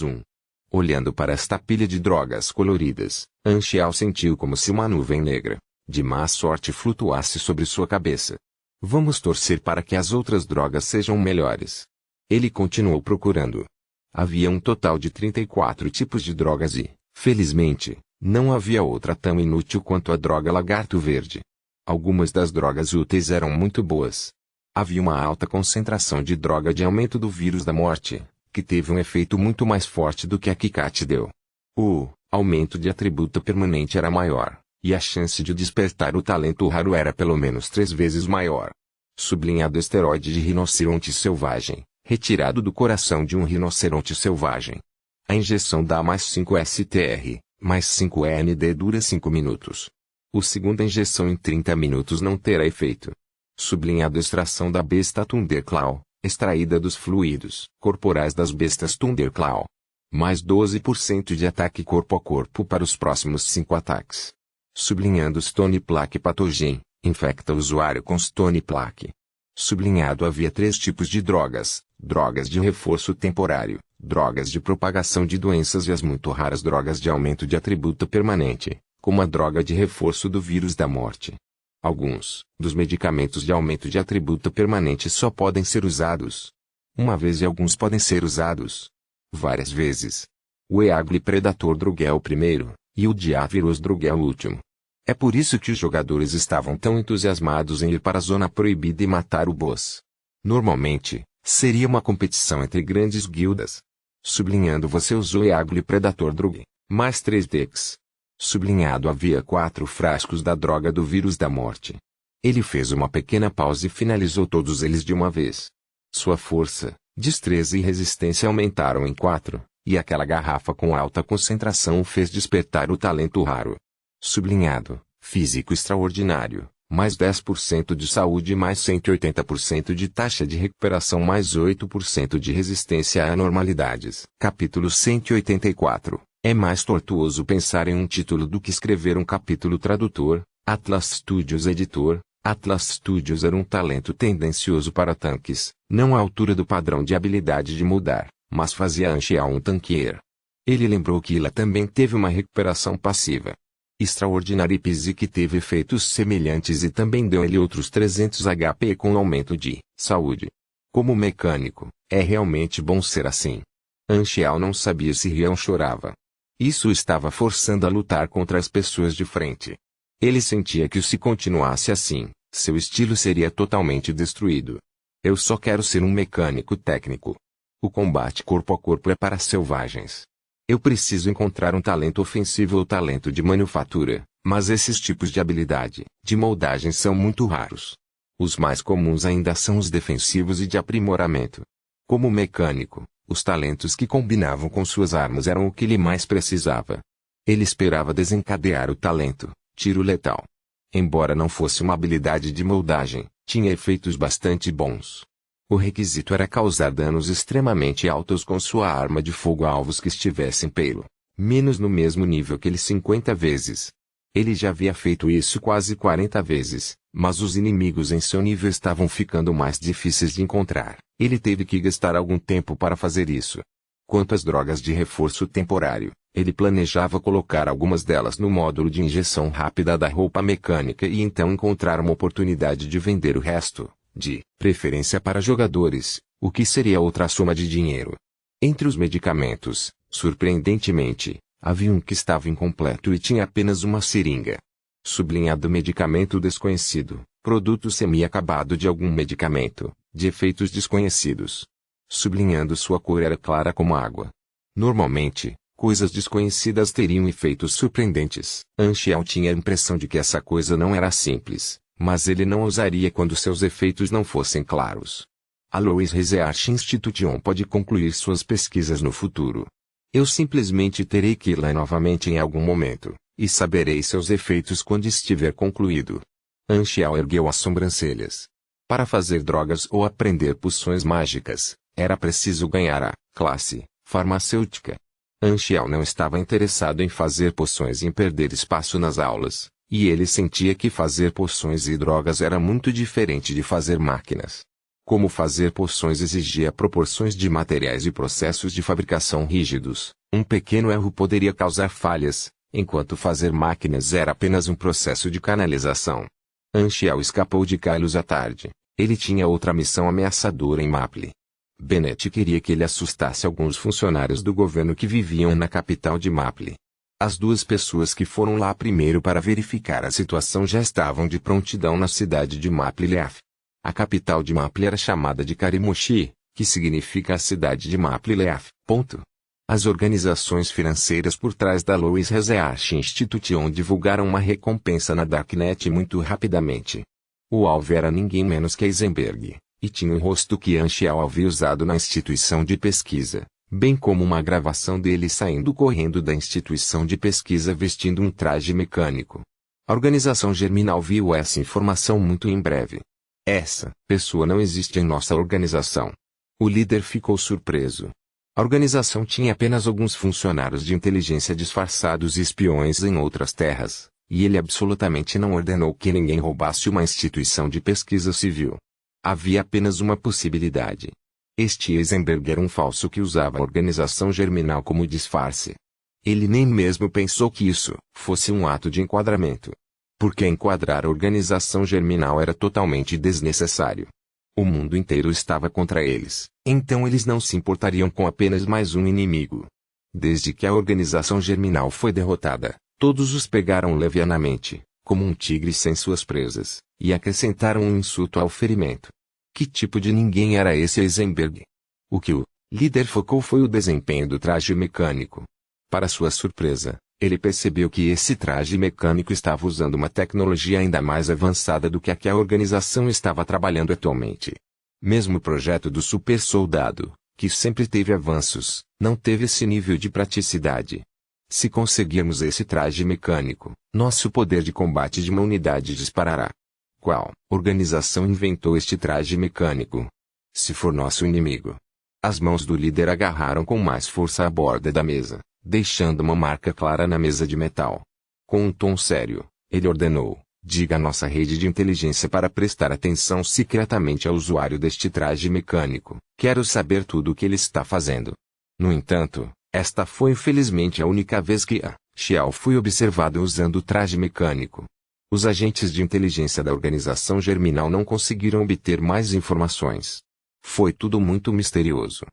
Olhando para esta pilha de drogas coloridas, Anxiel sentiu como se uma nuvem negra, de má sorte flutuasse sobre sua cabeça. Vamos torcer para que as outras drogas sejam melhores. Ele continuou procurando. Havia um total de 34 tipos de drogas e, felizmente, não havia outra tão inútil quanto a droga lagarto verde. Algumas das drogas úteis eram muito boas. Havia uma alta concentração de droga de aumento do vírus da morte, que teve um efeito muito mais forte do que a que Kat deu. O aumento de atributo permanente era maior, e a chance de despertar o talento raro era pelo menos 3 vezes maior. Sublinhado esteroide de rinoceronte selvagem, retirado do coração de um rinoceronte selvagem. A injeção dá mais 5 STR, mais 5 END dura 5 minutos. A segunda injeção em 30 minutos não terá efeito. Sublinhado extração da besta Thunderclaw, extraída dos fluidos corporais das bestas Thunderclaw. Mais 12% de ataque corpo a corpo para os próximos 5 ataques. Sublinhando Stone Plaque Pathogen, infecta o usuário com Stone Plaque. Sublinhado havia 3 tipos de drogas: drogas de reforço temporário, drogas de propagação de doenças e as muito raras drogas de aumento de atributo permanente, como a droga de reforço do vírus da morte. Alguns dos medicamentos de aumento de atributo permanente só podem ser usados uma vez e alguns podem ser usados várias vezes. O Eagle Predator Drug é o primeiro, e o Diavirus Drug é o último. É por isso que os jogadores estavam tão entusiasmados em ir para a zona proibida e matar o boss. Normalmente, seria uma competição entre grandes guildas. Sublinhando você usou Eagle Predator Drug, mais 3 decks. Sublinhado havia 4 frascos da droga do vírus da morte. Ele fez uma pequena pausa e finalizou todos eles de uma vez. Sua força, destreza e resistência aumentaram em 4, e aquela garrafa com alta concentração o fez despertar o talento raro. Sublinhado, físico extraordinário, mais 10% de saúde e mais 180% de taxa de recuperação mais 8% de resistência a anormalidades. Capítulo 184. É mais tortuoso pensar em um título do que escrever um capítulo. Tradutor, Atlas Studios editor. Atlas Studios era um talento tendencioso para tanques, não à altura do padrão de habilidade de mudar, mas fazia Anxiel um tanqueer. Ele lembrou que Ila também teve uma recuperação passiva. Extraordinário e que teve efeitos semelhantes e também deu ele outros 300 HP com aumento de saúde. Como mecânico, é realmente bom ser assim. Anxiel não sabia se ria ou chorava. Isso o estava forçando a lutar contra as pessoas de frente. Ele sentia que se continuasse assim, seu estilo seria totalmente destruído. Eu só quero ser um mecânico técnico. O combate corpo a corpo é para selvagens. Eu preciso encontrar um talento ofensivo ou talento de manufatura, mas esses tipos de habilidade, de moldagem são muito raros. Os mais comuns ainda são os defensivos e de aprimoramento. Como mecânico, os talentos que combinavam com suas armas eram o que ele mais precisava. Ele esperava desencadear o talento, tiro letal. Embora não fosse uma habilidade de moldagem, tinha efeitos bastante bons. O requisito era causar danos extremamente altos com sua arma de fogo a alvos que estivessem pelo menos no mesmo nível que ele 50 vezes. Ele já havia feito isso quase 40 vezes, mas os inimigos em seu nível estavam ficando mais difíceis de encontrar. Ele teve que gastar algum tempo para fazer isso. Quanto às drogas de reforço temporário, ele planejava colocar algumas delas no módulo de injeção rápida da roupa mecânica e então encontrar uma oportunidade de vender o resto, de preferência para jogadores, o que seria outra soma de dinheiro. Entre os medicamentos, surpreendentemente, havia um que estava incompleto e tinha apenas uma seringa. Sublinhado medicamento desconhecido, produto semi-acabado de algum medicamento, de efeitos desconhecidos. Sublinhando sua cor era clara como água. Normalmente, coisas desconhecidas teriam efeitos surpreendentes. Anchial tinha a impressão de que essa coisa não era simples, mas ele não usaria quando seus efeitos não fossem claros. A Louis Research Institution pode concluir suas pesquisas no futuro. Eu simplesmente terei que ir lá novamente em algum momento, e saberei seus efeitos quando estiver concluído. Anchial ergueu as sobrancelhas. Para fazer drogas ou aprender poções mágicas, era preciso ganhar a classe farmacêutica. Anchial não estava interessado em fazer poções e em perder espaço nas aulas, e ele sentia que fazer poções e drogas era muito diferente de fazer máquinas. Como fazer poções exigia proporções de materiais e processos de fabricação rígidos, um pequeno erro poderia causar falhas, enquanto fazer máquinas era apenas um processo de canalização. Anchial escapou de Kylos à tarde. Ele tinha outra missão ameaçadora em Maple. Bennett queria que ele assustasse alguns funcionários do governo que viviam na capital de Maple. As duas pessoas que foram lá primeiro para verificar a situação já estavam de prontidão na cidade de Maple Leaf. A capital de Maple era chamada de Karimoshi, que significa a cidade de Maple Leaf. As organizações financeiras por trás da Louis Research Institution divulgaram uma recompensa na Darknet muito rapidamente. O alvo era ninguém menos que Heisenberg, e tinha o rosto que Anchial havia usado na instituição de pesquisa, bem como uma gravação dele saindo correndo da instituição de pesquisa vestindo um traje mecânico. A organização Germinal viu essa informação muito em breve. Essa pessoa não existe em nossa organização. O líder ficou surpreso. A organização tinha apenas alguns funcionários de inteligência disfarçados e espiões em outras terras, e ele absolutamente não ordenou que ninguém roubasse uma instituição de pesquisa civil. Havia apenas uma possibilidade. Este Heisenberg era um falso que usava a organização Germinal como disfarce. Ele nem mesmo pensou que isso fosse um ato de enquadramento. Porque enquadrar a organização Germinal era totalmente desnecessário. O mundo inteiro estava contra eles, então eles não se importariam com apenas mais um inimigo. Desde que a organização Germinal foi derrotada, todos os pegaram levianamente, como um tigre sem suas presas, e acrescentaram um insulto ao ferimento. Que tipo de ninguém era esse Heisenberg? O que o líder focou foi o desempenho do traje mecânico. Para sua surpresa, ele percebeu que esse traje mecânico estava usando uma tecnologia ainda mais avançada do que a organização estava trabalhando atualmente. Mesmo o projeto do super soldado, que sempre teve avanços, não teve esse nível de praticidade. Se conseguirmos esse traje mecânico, nosso poder de combate de uma unidade disparará. Qual organização inventou este traje mecânico? Se for nosso inimigo. As mãos do líder agarraram com mais força a borda da mesa, deixando uma marca clara na mesa de metal. Com um tom sério, ele ordenou: diga à nossa rede de inteligência para prestar atenção secretamente ao usuário deste traje mecânico. Quero saber tudo o que ele está fazendo. No entanto, esta foi infelizmente a única vez que Xiao foi observado usando o traje mecânico. Os agentes de inteligência da organização Germinal não conseguiram obter mais informações. Foi tudo muito misterioso.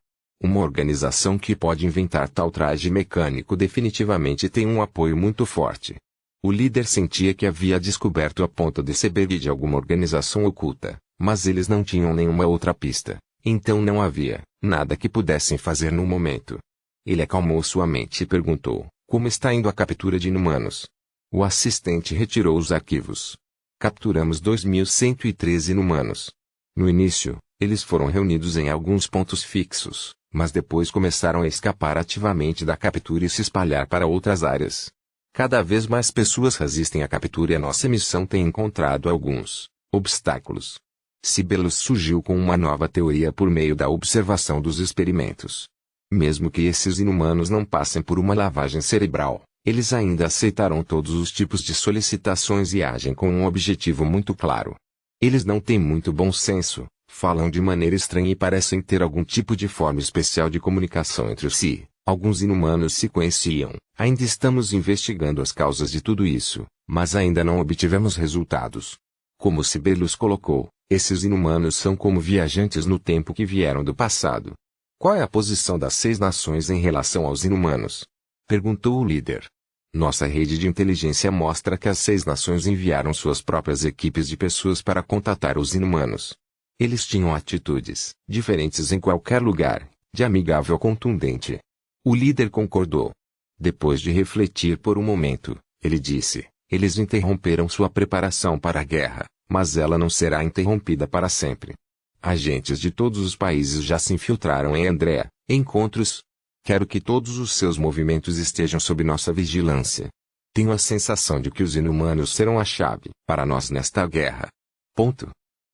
Uma organização que pode inventar tal traje mecânico definitivamente tem um apoio muito forte. O líder sentia que havia descoberto a ponta de iceberg de alguma organização oculta, mas eles não tinham nenhuma outra pista, então não havia nada que pudessem fazer no momento. Ele acalmou sua mente e perguntou: como está indo a captura de inumanos? O assistente retirou os arquivos. Capturamos 2.113 inumanos. No início, eles foram reunidos em alguns pontos fixos, mas depois começaram a escapar ativamente da captura e se espalhar para outras áreas. Cada vez mais pessoas resistem à captura e a nossa missão tem encontrado alguns obstáculos. Sibelius surgiu com uma nova teoria por meio da observação dos experimentos. Mesmo que esses inumanos não passem por uma lavagem cerebral, Eles ainda aceitaram todos os tipos de solicitações e agem com um objetivo muito claro. Eles não têm muito bom senso, falam de maneira estranha e parecem ter algum tipo de forma especial de comunicação entre si. Alguns inumanos se conheciam. Ainda estamos investigando as causas de tudo isso, mas ainda não obtivemos resultados. Como Sibelius colocou, esses inumanos são como viajantes no tempo que vieram do passado. Qual é a posição das 6 nações em relação aos inumanos? Perguntou o líder. Nossa rede de inteligência mostra que as 6 nações enviaram suas próprias equipes de pessoas para contatar os inumanos. Eles tinham atitudes diferentes em qualquer lugar, de amigável a contundente. O líder concordou. Depois de refletir por um momento, ele disse: eles interromperam sua preparação para a guerra, mas ela não será interrompida para sempre. Agentes de todos os países já se infiltraram em Andréa. Encontros. Quero que todos os seus movimentos estejam sob nossa vigilância. Tenho a sensação de que os inumanos serão a chave para nós nesta guerra. Ponto.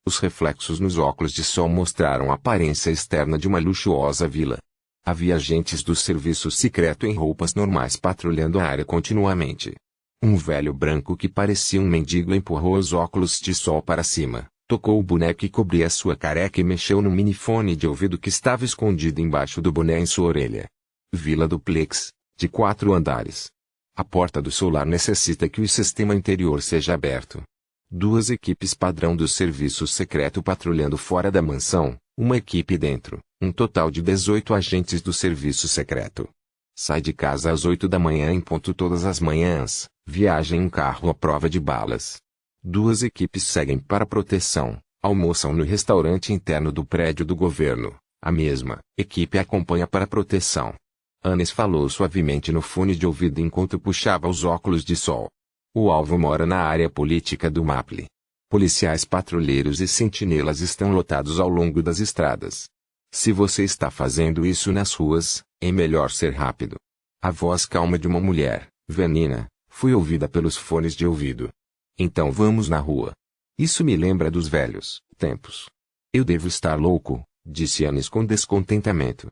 Os reflexos nos óculos de sol mostraram a aparência externa de uma luxuosa vila. Havia agentes do serviço secreto em roupas normais patrulhando a área continuamente. Um velho branco que parecia um mendigo empurrou os óculos de sol para cima, tocou o boné que cobria sua careca e mexeu no minifone de ouvido que estava escondido embaixo do boné em sua orelha. Vila Duplex, de 4 andares. A porta do solar necessita que o sistema interior seja aberto. 2 equipes padrão do serviço secreto patrulhando fora da mansão, uma equipe dentro, um total de 18 agentes do serviço secreto. Sai de casa às 8 da manhã em ponto todas as manhãs, viaja em um carro à prova de balas. 2 equipes seguem para proteção, almoçam no restaurante interno do prédio do governo, a mesma equipe acompanha para proteção. Anis falou suavemente no fone de ouvido enquanto puxava os óculos de sol. O alvo mora na área política do Maple. Policiais patrulheiros e sentinelas estão lotados ao longo das estradas. Se você está fazendo isso nas ruas, é melhor ser rápido. A voz calma de uma mulher, Vanina, foi ouvida pelos fones de ouvido. Então vamos na rua. Isso me lembra dos velhos tempos. Eu devo estar louco, disse Anis com descontentamento.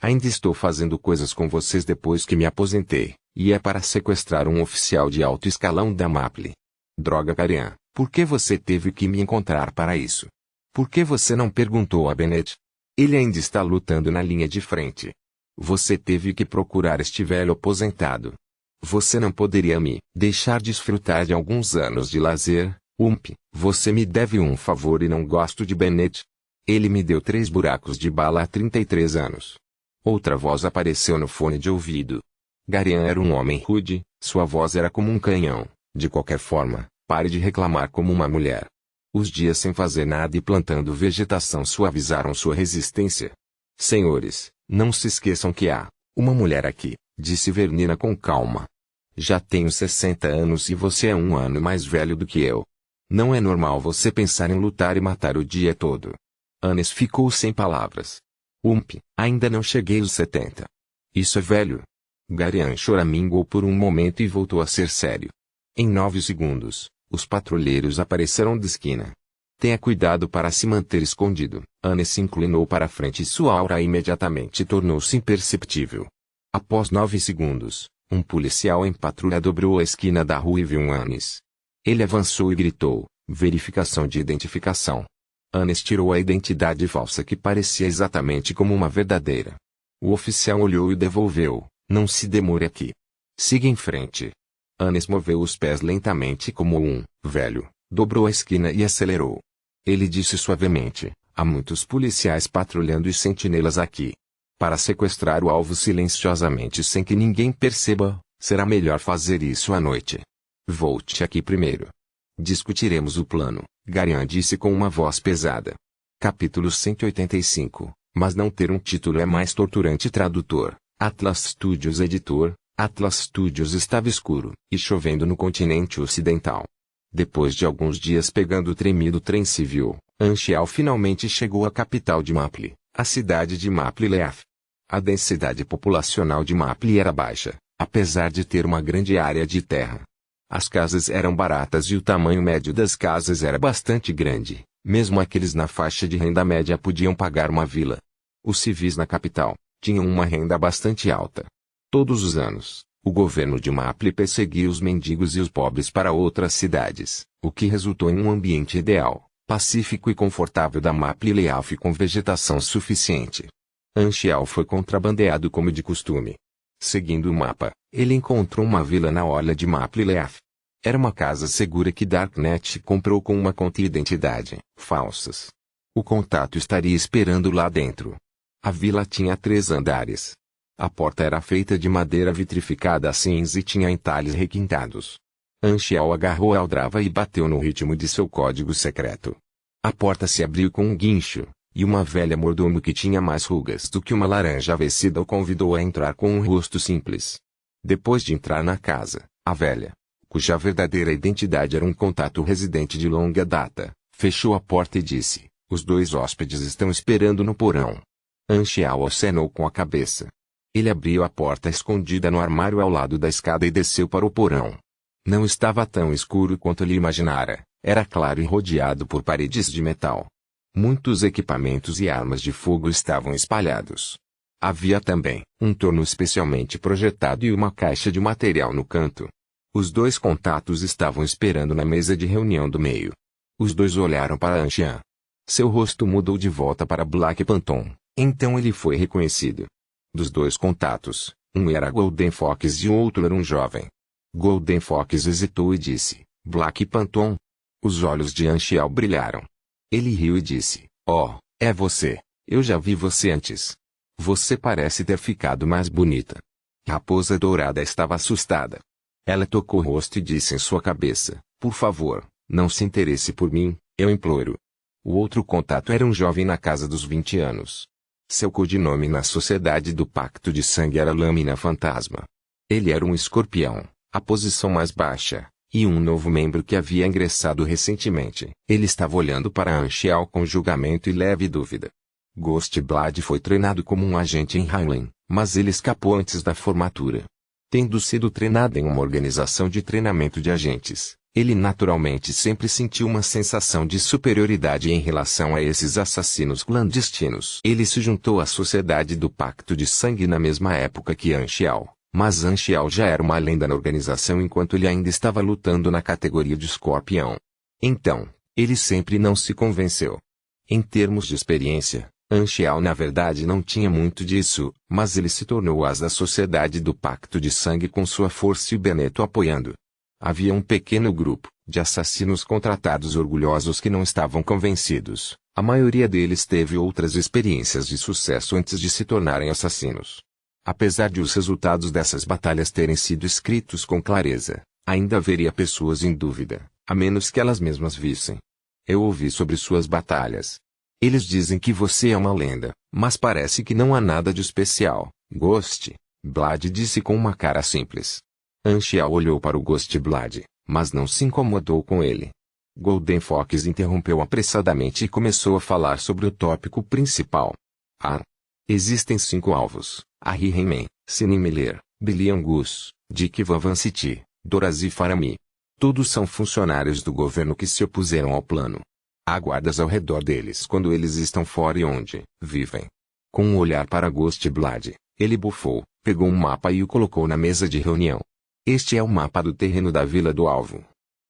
Ainda estou fazendo coisas com vocês depois que me aposentei, e é para sequestrar um oficial de alto escalão da Maple. Droga, Garian, por que você teve que me encontrar para isso? Por que você não perguntou a Bennett? Ele ainda está lutando na linha de frente. Você teve que procurar este velho aposentado. Você não poderia me deixar desfrutar de alguns anos de lazer, Ump? Você me deve um favor e não gosto de Bennett. Ele me deu 3 buracos de bala há 33 anos. Outra voz apareceu no fone de ouvido. Garian era um homem rude, sua voz era como um canhão. De qualquer forma, pare de reclamar como uma mulher. Os dias sem fazer nada e plantando vegetação suavizaram sua resistência. Senhores, não se esqueçam que há uma mulher aqui, disse Vernina com calma. Já tenho 60 anos e você é 1 ano mais velho do que eu. Não é normal você pensar em lutar e matar o dia todo. Anis ficou sem palavras. Ainda não cheguei aos 70. Isso é velho. Garian choramingou por um momento e voltou a ser sério. Em 9 segundos, os patrulheiros apareceram da esquina. Tenha cuidado para se manter escondido. Anis se inclinou para a frente e sua aura imediatamente tornou-se imperceptível. Após 9 segundos, um policial em patrulha dobrou a esquina da rua e viu Anis. Ele avançou e gritou: verificação de identificação. Anis tirou a identidade falsa que parecia exatamente como uma verdadeira. O oficial olhou e devolveu: não se demore aqui. Siga em frente. Anis moveu os pés lentamente como um velho, dobrou a esquina e acelerou. Ele disse suavemente: há muitos policiais patrulhando e sentinelas aqui. Para sequestrar o alvo silenciosamente sem que ninguém perceba, será melhor fazer isso à noite. Volte aqui primeiro. Discutiremos o plano, Garian disse com uma voz pesada. Capítulo 185. Mas não ter um título é mais torturante. Tradutor, Atlas Studios. Editor, Atlas Studios. Estava escuro e chovendo no continente ocidental. Depois de alguns dias pegando o tremido trem civil, Anchial finalmente chegou à capital de Maple, a cidade de Maple Leaf. A densidade populacional de Maple era baixa, apesar de ter uma grande área de terra. As casas eram baratas e o tamanho médio das casas era bastante grande. Mesmo aqueles na faixa de renda média podiam pagar uma vila. Os civis na capital tinham uma renda bastante alta. Todos os anos, O governo de Maple perseguia os mendigos e os pobres para outras cidades, o que resultou em um ambiente ideal, pacífico e confortável da Maple Leaf com vegetação suficiente. Anchial foi contrabandeado como de costume. Seguindo o mapa, ele encontrou uma vila na orla de Maple Leaf. Era uma casa segura que Darknet comprou com uma conta e identidade falsas. O contato estaria esperando lá dentro. A vila tinha 3 andares. A porta era feita de madeira vitrificada cinza e tinha entalhes requintados. Anchial agarrou a aldrava e bateu no ritmo de seu código secreto. A porta se abriu com um guincho, e uma velha mordomo que tinha mais rugas do que uma laranja avescida o convidou a entrar com um rosto simples. Depois de entrar na casa, a velha, cuja verdadeira identidade era um contato residente de longa data, fechou a porta e disse: "Os 2 hóspedes estão esperando no porão." Anchial acenou com a cabeça. Ele abriu a porta escondida no armário ao lado da escada e desceu para o porão. Não estava tão escuro quanto ele imaginara, era claro e rodeado por paredes de metal. Muitos equipamentos e armas de fogo estavam espalhados. Havia também um torno especialmente projetado e uma caixa de material no canto. Os 2 contatos estavam esperando na mesa de reunião do meio. Os 2 olharam para Anchial. Seu rosto mudou de volta para Black Phantom, então ele foi reconhecido. Dos 2 contatos, um era Golden Fox e o outro era um jovem. Golden Fox hesitou e disse: "Black Phantom." Os olhos de Anchial brilharam. Ele riu e disse: "Oh, é você. Eu já vi você antes. Você parece ter ficado mais bonita." Raposa Dourada estava assustada. Ela tocou o rosto e disse em sua cabeça: "Por favor, não se interesse por mim, eu imploro." O outro contato era um jovem na casa dos 20 anos. Seu codinome na Sociedade do Pacto de Sangue era Lâmina Fantasma. Ele era um escorpião, a posição mais baixa, e um novo membro que havia ingressado recentemente. Ele estava olhando para Anchial com julgamento e leve dúvida. Ghostblood foi treinado como um agente em Highland, mas ele escapou antes da formatura. Tendo sido treinado em uma organização de treinamento de agentes, ele naturalmente sempre sentiu uma sensação de superioridade em relação a esses assassinos clandestinos. Ele se juntou à Sociedade do Pacto de Sangue na mesma época que Anchial, mas Anchial já era uma lenda na organização enquanto ele ainda estava lutando na categoria de escorpião. Então, ele sempre não se convenceu. Em termos de experiência, Anchial na verdade não tinha muito disso, mas ele se tornou o as da Sociedade do Pacto de Sangue com sua força e Benetton apoiando. Havia um pequeno grupo de assassinos contratados orgulhosos que não estavam convencidos. A maioria deles teve outras experiências de sucesso antes de se tornarem assassinos. Apesar de os resultados dessas batalhas terem sido escritos com clareza, ainda haveria pessoas em dúvida, a menos que elas mesmas vissem. Eu ouvi sobre suas batalhas. Eles dizem que você é uma lenda, mas parece que não há nada de especial. Ghostblood disse com uma cara simples. Anchial olhou para o Ghostblood, mas não se incomodou com ele. Golden Fox interrompeu apressadamente e começou a falar sobre o tópico principal. Existem 5 alvos: Harry Heyman, Sidney Miller, Billy Angus, Dick Vancity, Dorothy Farami. Todos são funcionários do governo que se opuseram ao plano. Há guardas ao redor deles quando eles estão fora e onde vivem. Com um olhar para Ghostblood, ele bufou, pegou um mapa e o colocou na mesa de reunião. Este é o mapa do terreno da Vila do Alvo.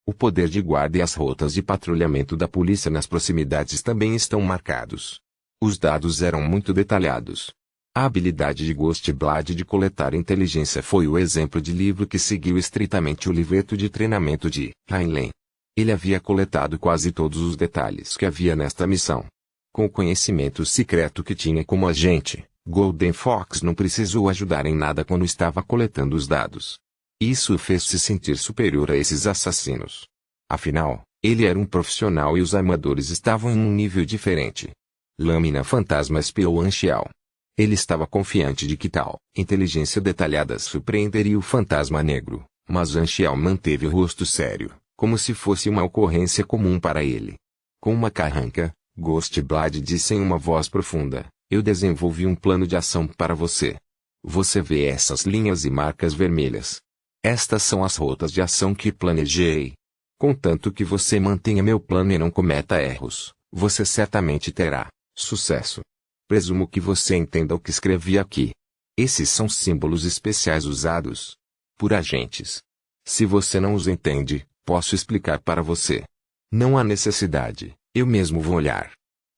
O poder de guarda e as rotas de patrulhamento da polícia nas proximidades também estão marcados. Os dados eram muito detalhados. A habilidade de Ghostblood de coletar inteligência foi o exemplo de livro que seguiu estritamente o livreto de treinamento de Heinlein. Ele havia coletado quase todos os detalhes que havia nesta missão. Com o conhecimento secreto que tinha como agente, Golden Fox não precisou ajudar em nada quando estava coletando os dados. Isso o fez se sentir superior a esses assassinos. Afinal, ele era um profissional e os amadores estavam em um nível diferente. Lâmina Fantasma espiou Anchial. Ele estava confiante de que tal inteligência detalhada surpreenderia o Fantasma Negro, mas Anchial manteve o rosto sério, como se fosse uma ocorrência comum para ele. Com uma carranca, Ghostblood disse em uma voz profunda: "Eu desenvolvi um plano de ação para você. Você vê essas linhas e marcas vermelhas? Estas são as rotas de ação que planejei. Contanto que você mantenha meu plano e não cometa erros, você certamente terá sucesso. Presumo que você entenda o que escrevi aqui. Esses são símbolos especiais usados. por agentes. Se você não os entende, posso explicar para você. Não há necessidade, eu mesmo vou olhar.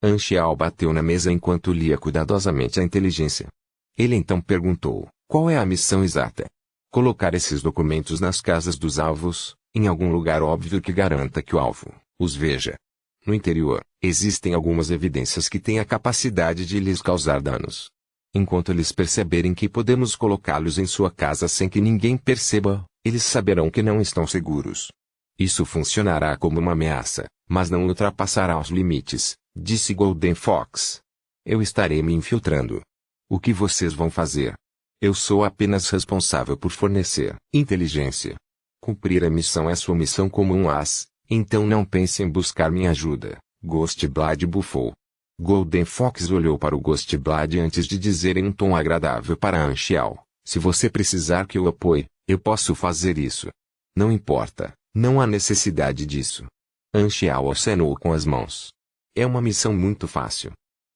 Anxiao bateu na mesa enquanto lia cuidadosamente a inteligência. Ele então perguntou, qual é a missão exata? Colocar esses documentos nas casas dos alvos, em algum lugar óbvio que garanta que o alvo os veja. No interior, existem algumas evidências que têm a capacidade de lhes causar danos. Enquanto eles perceberem que podemos colocá-los em sua casa sem que ninguém perceba, eles saberão que não estão seguros. Isso funcionará como uma ameaça, mas não ultrapassará os limites, disse Golden Fox. Eu estarei me infiltrando. O que vocês vão fazer? Eu sou apenas responsável por fornecer inteligência. Cumprir a missão é sua missão como um as, então não pense em buscar minha ajuda, Ghostblade bufou. Golden Fox olhou para o Ghostblade antes de dizer em um tom agradável para Anxiao, se você precisar que eu apoie, eu posso fazer isso. Não importa, não há necessidade disso. Anxiao acenou com as mãos. É uma missão muito fácil.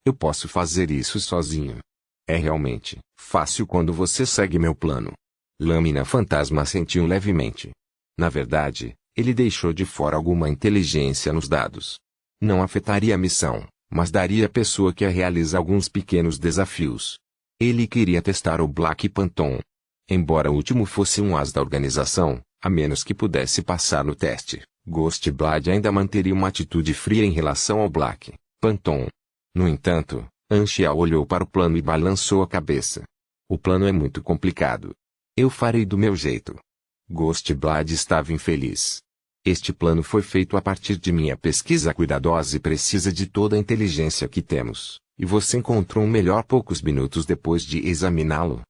Eu posso fazer isso sozinho. É realmente fácil quando você segue meu plano. Lâmina Fantasma assentiu levemente. Na verdade, ele deixou de fora alguma inteligência nos dados. Não afetaria a missão, mas daria à pessoa que a realiza alguns pequenos desafios. Ele queria testar o Black Phantom. Embora o último fosse um as da organização, a menos que pudesse passar no teste, Ghostblade ainda manteria uma atitude fria em relação ao Black Phantom. No entanto, Anxiao olhou para o plano e balançou a cabeça. O plano é muito complicado. Eu farei do meu jeito. Ghostblade estava infeliz. Este plano foi feito a partir de minha pesquisa cuidadosa e precisa de toda a inteligência que temos, e você encontrou um melhor poucos minutos depois de examiná-lo.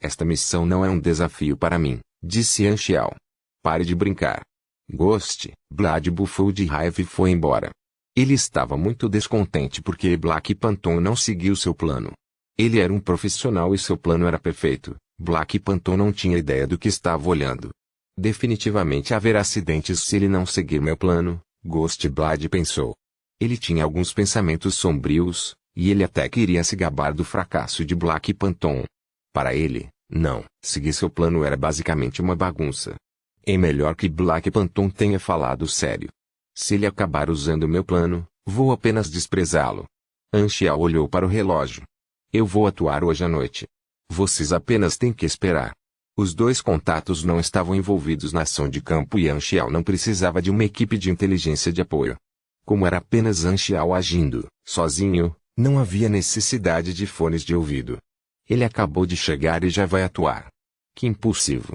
Esta missão não é um desafio para mim, disse Anxiao. Pare de brincar. Ghostblade bufou de raiva e foi embora. Ele estava muito descontente porque Black Phantom não seguiu seu plano. Ele era um profissional e seu plano era perfeito. Black Phantom não tinha ideia do que estava olhando. Definitivamente haverá acidentes se ele não seguir meu plano, Ghostblade pensou. Ele tinha alguns pensamentos sombrios, e ele até queria se gabar do fracasso de Black Phantom. Para ele, não, seguir seu plano era basicamente uma bagunça. É melhor que Black Phantom tenha falado sério. Se ele acabar usando meu plano, vou apenas desprezá-lo. Anxiao olhou para o relógio. Eu vou atuar hoje à noite. Vocês apenas têm que esperar. Os dois contatos não estavam envolvidos na ação de campo e Anxiao não precisava de uma equipe de inteligência de apoio. Como era apenas Anxiao agindo, sozinho, não havia necessidade de fones de ouvido. Ele acabou de chegar e já vai atuar. Que impulsivo.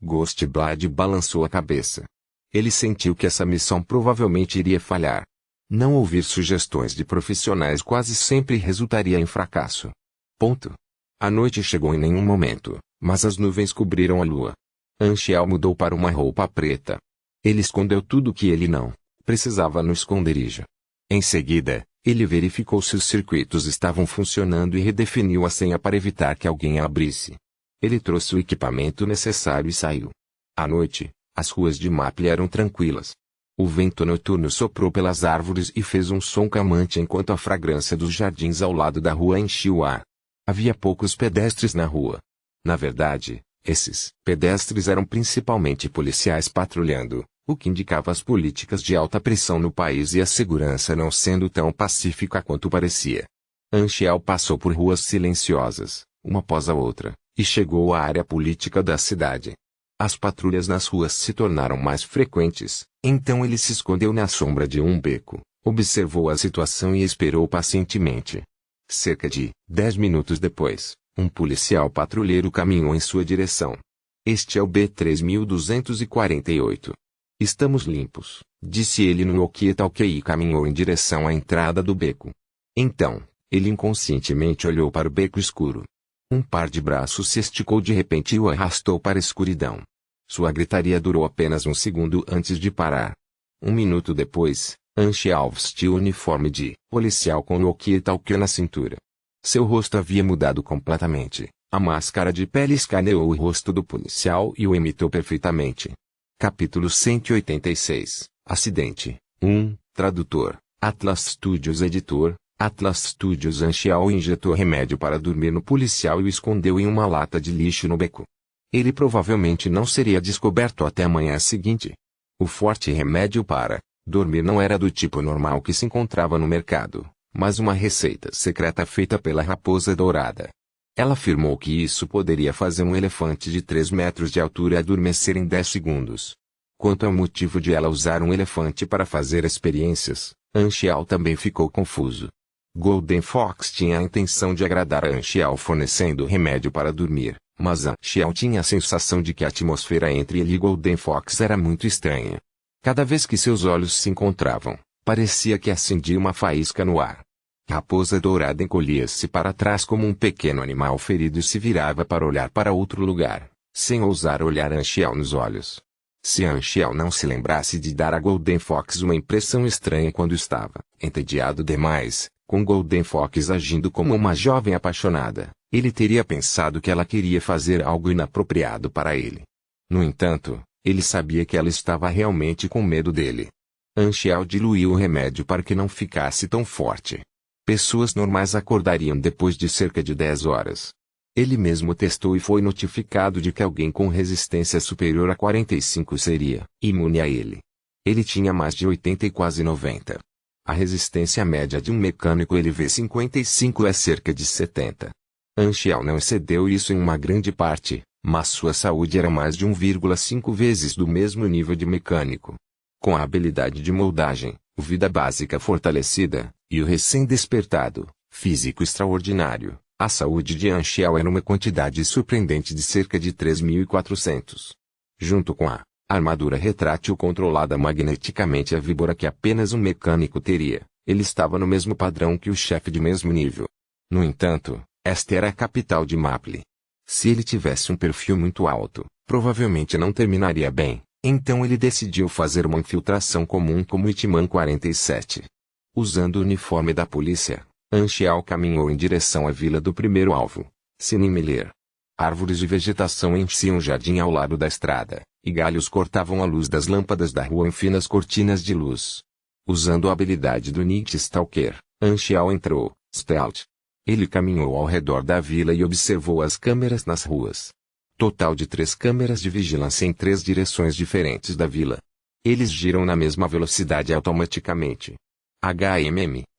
Ghostblade balançou a cabeça. Ele sentiu que essa missão provavelmente iria falhar. Não ouvir sugestões de profissionais quase sempre resultaria em fracasso. Ponto. A noite chegou em nenhum momento, mas as nuvens cobriram a lua. Anxiao mudou para uma roupa preta. Ele escondeu tudo que ele não precisava no esconderijo. Em seguida, ele verificou se os circuitos estavam funcionando e redefiniu a senha para evitar que alguém a abrisse. Ele trouxe o equipamento necessário e saiu. À noite, as ruas de Maple eram tranquilas. O vento noturno soprou pelas árvores e fez um som calmante enquanto a fragrância dos jardins ao lado da rua enchia o ar. Havia poucos pedestres na rua. Na verdade, esses pedestres eram principalmente policiais patrulhando, o que indicava as políticas de alta pressão no país e a segurança não sendo tão pacífica quanto parecia. Anxiao passou por ruas silenciosas, uma após a outra, e chegou à área política da cidade. As patrulhas nas ruas se tornaram mais frequentes, então ele se escondeu na sombra de um beco, observou a situação e esperou pacientemente. Cerca de 10 minutos depois, um policial patrulheiro caminhou em sua direção. Este é o B3248. Estamos limpos, disse ele no walkie-talkie e caminhou em direção à entrada do beco. Então, ele inconscientemente olhou para o beco escuro. Um par de braços se esticou de repente e o arrastou para a escuridão. Sua gritaria durou apenas um segundo antes de parar. Um minuto depois, Anxiao vestiu o uniforme de policial com o walkie-talkie na cintura. Seu rosto havia mudado completamente. A máscara de pele escaneou o rosto do policial e o imitou perfeitamente. Capítulo 186. Acidente. 1. Tradutor. Atlas Studios Editor. Atlas Studios. Anxiao injetou remédio para dormir no policial e o escondeu em uma lata de lixo no beco. Ele provavelmente não seria descoberto até a manhã seguinte. O forte remédio para dormir não era do tipo normal que se encontrava no mercado, mas uma receita secreta feita pela Raposa Dourada. Ela afirmou que isso poderia fazer um elefante de 3 metros de altura adormecer em 10 segundos. Quanto ao motivo de ela usar um elefante para fazer experiências, Anchial também ficou confuso. Golden Fox tinha a intenção de agradar a Anchial fornecendo remédio para dormir, mas Anchial tinha a sensação de que a atmosfera entre ele e Golden Fox era muito estranha. Cada vez que seus olhos se encontravam, parecia que acendia uma faísca no ar. Raposa Dourada encolhia-se para trás como um pequeno animal ferido e se virava para olhar para outro lugar, sem ousar olhar Anchial nos olhos. Se Anchial não se lembrasse de dar a Golden Fox uma impressão estranha quando estava entediado demais, com Golden Fox agindo como uma jovem apaixonada, ele teria pensado que ela queria fazer algo inapropriado para ele. No entanto, ele sabia que ela estava realmente com medo dele. Anchial diluiu o remédio para que não ficasse tão forte. Pessoas normais acordariam depois de cerca de 10 horas. Ele mesmo testou e foi notificado de que alguém com resistência superior a 45 seria imune a ele. Ele tinha mais de 80 e quase 90. A resistência média de um mecânico LV55 é cerca de 70. Anchial não excedeu isso em uma grande parte, mas sua saúde era mais de 1,5 vezes do mesmo nível de mecânico. Com a habilidade de moldagem, vida básica fortalecida, e o recém-despertado, físico extraordinário, a saúde de Anchial era uma quantidade surpreendente de cerca de 3.400. Junto com a armadura retrátil controlada magneticamente a víbora que apenas um mecânico teria, ele estava no mesmo padrão que o chefe de mesmo nível. No entanto, esta era a capital de Maple. Se ele tivesse um perfil muito alto, provavelmente não terminaria bem, então ele decidiu fazer uma infiltração comum como Hitman 47. Usando o uniforme da polícia, Anchial caminhou em direção à vila do primeiro alvo, Sinin Miller. Árvores e vegetação enchiam o jardim ao lado da estrada, e galhos cortavam a luz das lâmpadas da rua em finas cortinas de luz. Usando a habilidade do Night Stalker, Anchial entrou, stealth. Ele caminhou ao redor da vila e observou as câmeras nas ruas. Total de 3 câmeras de vigilância em 3 direções diferentes da vila. Eles giram na mesma velocidade automaticamente.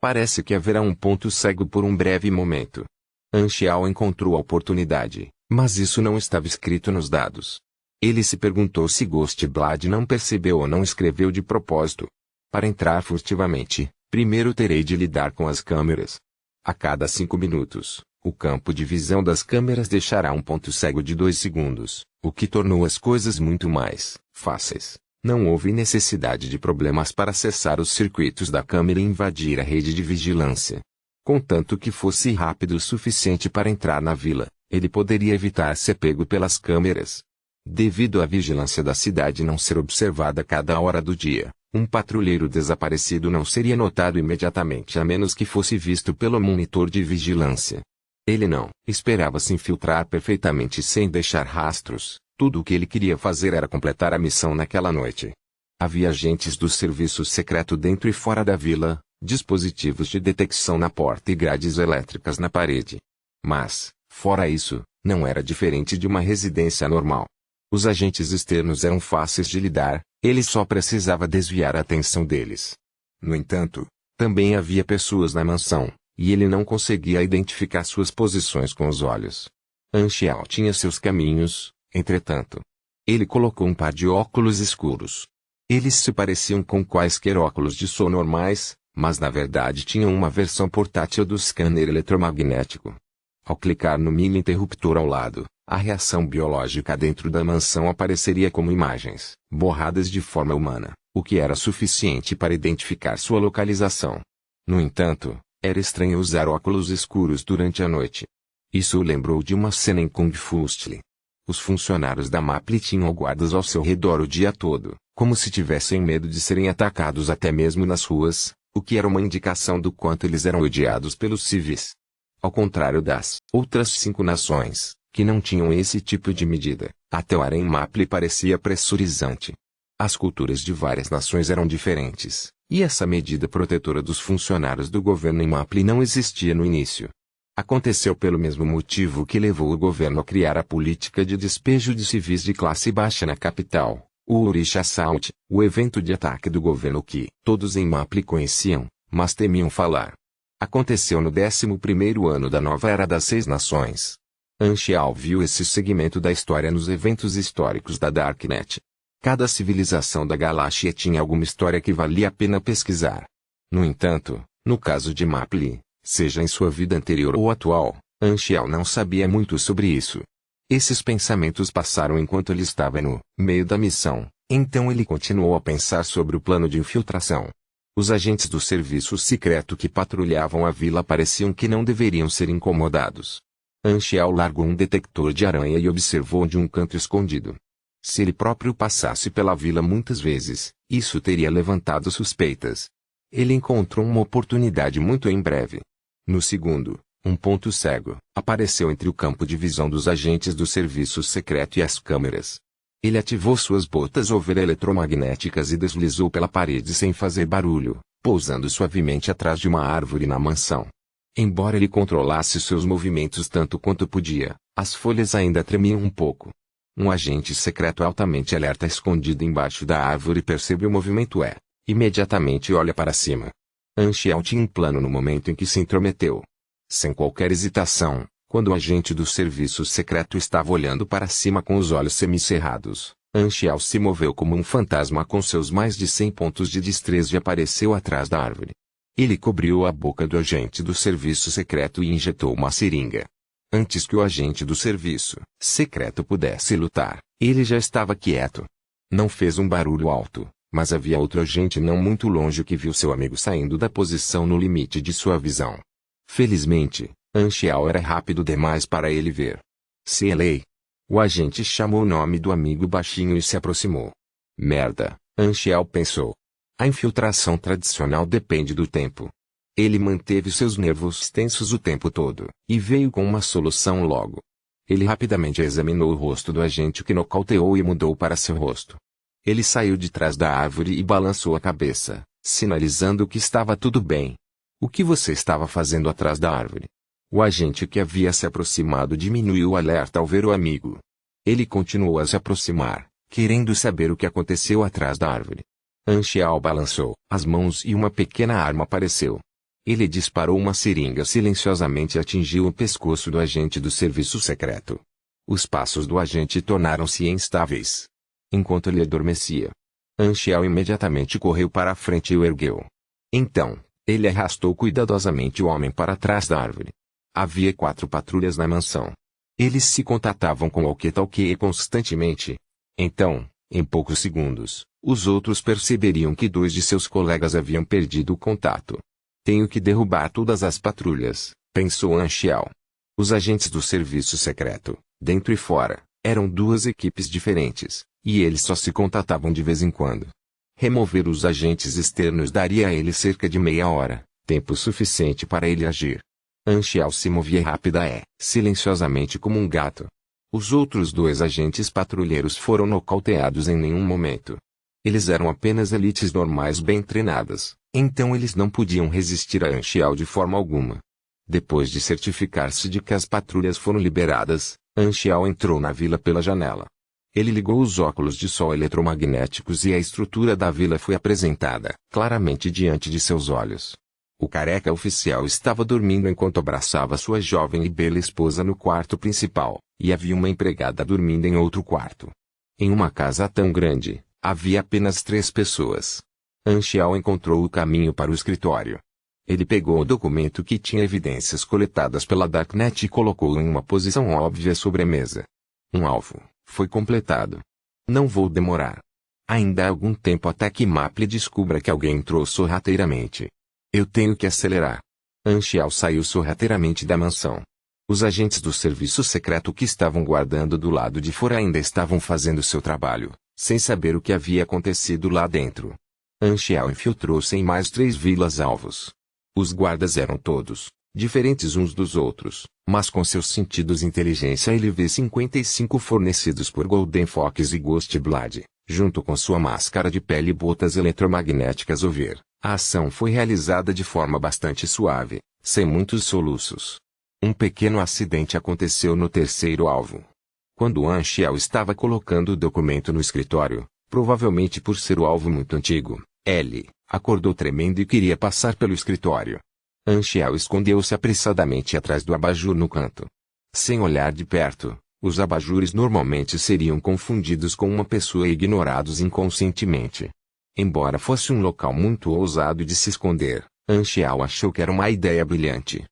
Parece que haverá um ponto cego por um breve momento. Anchial encontrou a oportunidade, mas isso não estava escrito nos dados. Ele se perguntou se Ghostblade não percebeu ou não escreveu de propósito. Para entrar furtivamente, primeiro terei de lidar com as câmeras. A cada 5 minutos, o campo de visão das câmeras deixará um ponto cego de 2 segundos, o que tornou as coisas muito mais fáceis. Não houve necessidade de problemas para acessar os circuitos da câmera e invadir a rede de vigilância. Contanto que fosse rápido o suficiente para entrar na vila, ele poderia evitar ser pego pelas câmeras. Devido à vigilância da cidade não ser observada a cada hora do dia, um patrulheiro desaparecido não seria notado imediatamente a menos que fosse visto pelo monitor de vigilância. Ele não esperava se infiltrar perfeitamente sem deixar rastros. Tudo o que ele queria fazer era completar a missão naquela noite. Havia agentes do serviço secreto dentro e fora da vila, dispositivos de detecção na porta e grades elétricas na parede. Mas, fora isso, não era diferente de uma residência normal. Os agentes externos eram fáceis de lidar, ele só precisava desviar a atenção deles. No entanto, também havia pessoas na mansão, e ele não conseguia identificar suas posições com os olhos. Anchial tinha seus caminhos. Entretanto, ele colocou um par de óculos escuros. Eles se pareciam com quaisquer óculos de sol normais, mas na verdade tinham uma versão portátil do scanner eletromagnético. Ao clicar no mini interruptor ao lado, a reação biológica dentro da mansão apareceria como imagens, borradas de forma humana, o que era suficiente para identificar sua localização. No entanto, era estranho usar óculos escuros durante a noite. Isso o lembrou de uma cena em Kung Fu Hustle. Os funcionários da Maple tinham guardas ao seu redor o dia todo, como se tivessem medo de serem atacados até mesmo nas ruas, o que era uma indicação do quanto eles eram odiados pelos civis. Ao contrário das outras 5 nações, que não tinham esse tipo de medida, até o ar em Maple parecia pressurizante. As culturas de várias nações eram diferentes, e essa medida protetora dos funcionários do governo em Maple não existia no início. Aconteceu pelo mesmo motivo que levou o governo a criar a política de despejo de civis de classe baixa na capital, o Urish Assault, o evento de ataque do governo que todos em Maple conheciam, mas temiam falar. Aconteceu no 11º ano da nova Era das Seis Nações. Anchial viu esse segmento da história nos eventos históricos da Darknet. Cada civilização da galáxia tinha alguma história que valia a pena pesquisar. No entanto, no caso de Maple, seja em sua vida anterior ou atual, Anchial não sabia muito sobre isso. Esses pensamentos passaram enquanto ele estava no meio da missão, então ele continuou a pensar sobre o plano de infiltração. Os agentes do serviço secreto que patrulhavam a vila pareciam que não deveriam ser incomodados. Anchial largou um detector de aranha e observou de um canto escondido. Se ele próprio passasse pela vila muitas vezes, isso teria levantado suspeitas. Ele encontrou uma oportunidade muito em breve. No segundo, um ponto cego apareceu entre o campo de visão dos agentes do serviço secreto e as câmeras. Ele ativou suas botas eletromagnéticas e deslizou pela parede sem fazer barulho, pousando suavemente atrás de uma árvore na mansão. Embora ele controlasse seus movimentos tanto quanto podia, as folhas ainda tremiam um pouco. Um agente secreto altamente alerta escondido embaixo da árvore percebe o movimento e, imediatamente olha para cima. Anchial tinha um plano no momento em que se intrometeu. Sem qualquer hesitação, quando o agente do serviço secreto estava olhando para cima com os olhos semicerrados, Anchial se moveu como um fantasma com seus mais de 100 pontos de destreza e apareceu atrás da árvore. Ele cobriu a boca do agente do serviço secreto e injetou uma seringa. Antes que o agente do serviço secreto pudesse lutar, ele já estava quieto. Não fez um barulho alto, mas havia outro agente não muito longe que viu seu amigo saindo da posição no limite de sua visão. Felizmente, Anchial era rápido demais para ele ver. CLA. O agente chamou o nome do amigo baixinho e se aproximou. Merda, Anchial pensou. A infiltração tradicional depende do tempo. Ele manteve seus nervos tensos o tempo todo, e veio com uma solução logo. Ele rapidamente examinou o rosto do agente que nocauteou e mudou para seu rosto. Ele saiu de trás da árvore e balançou a cabeça, sinalizando que estava tudo bem. O que você estava fazendo atrás da árvore? O agente que havia se aproximado diminuiu o alerta ao ver o amigo. Ele continuou a se aproximar, querendo saber o que aconteceu atrás da árvore. Anchial balançou as mãos e uma pequena arma apareceu. Ele disparou uma seringa silenciosamente e atingiu o pescoço do agente do serviço secreto. Os passos do agente tornaram-se instáveis. Enquanto ele adormecia, Anchial imediatamente correu para a frente e o ergueu. Então, ele arrastou cuidadosamente o homem para trás da árvore. Havia 4 patrulhas na mansão. Eles se contatavam com walkie-talkie constantemente. Então, em poucos segundos, os outros perceberiam que 2 de seus colegas haviam perdido o contato. Tenho que derrubar todas as patrulhas, pensou Anchial. Os agentes do serviço secreto, dentro e fora, eram 2 equipes diferentes, e eles só se contatavam de vez em quando. Remover os agentes externos daria a ele cerca de meia hora, tempo suficiente para ele agir. Anchial se movia silenciosamente como um gato. Os outros 2 agentes patrulheiros foram nocauteados em nenhum momento. Eles eram apenas elites normais bem treinadas, então eles não podiam resistir a Anchial de forma alguma. Depois de certificar-se de que as patrulhas foram liberadas, Anchial entrou na vila pela janela. Ele ligou os óculos de sol eletromagnéticos e a estrutura da vila foi apresentada claramente diante de seus olhos. O careca oficial estava dormindo enquanto abraçava sua jovem e bela esposa no quarto principal, e havia uma empregada dormindo em outro quarto. Em uma casa tão grande, havia apenas 3 pessoas. Anchial encontrou o caminho para o escritório. Ele pegou o documento que tinha evidências coletadas pela Darknet e colocou em uma posição óbvia sobre a mesa. Um alvo foi completado. Não vou demorar. Ainda há algum tempo até que Maple descubra que alguém entrou sorrateiramente. Eu tenho que acelerar. Anchial saiu sorrateiramente da mansão. Os agentes do serviço secreto que estavam guardando do lado de fora ainda estavam fazendo seu trabalho, sem saber o que havia acontecido lá dentro. Anchial infiltrou-se em mais 3 vilas-alvos. Os guardas eram todos diferentes uns dos outros, mas com seus sentidos inteligência ele vê 55 fornecidos por Golden Fox e Ghost Blood, junto com sua máscara de pele e botas eletromagnéticas Over. A ação foi realizada de forma bastante suave, sem muitos soluços. Um pequeno acidente aconteceu no terceiro alvo. Quando Anchiel estava colocando o documento no escritório, provavelmente por ser o alvo muito antigo, Ellie acordou tremendo e queria passar pelo escritório. Anchiel escondeu-se apressadamente atrás do abajur no canto. Sem olhar de perto, os abajures normalmente seriam confundidos com uma pessoa e ignorados inconscientemente. Embora fosse um local muito ousado de se esconder, Anchiel achou que era uma ideia brilhante.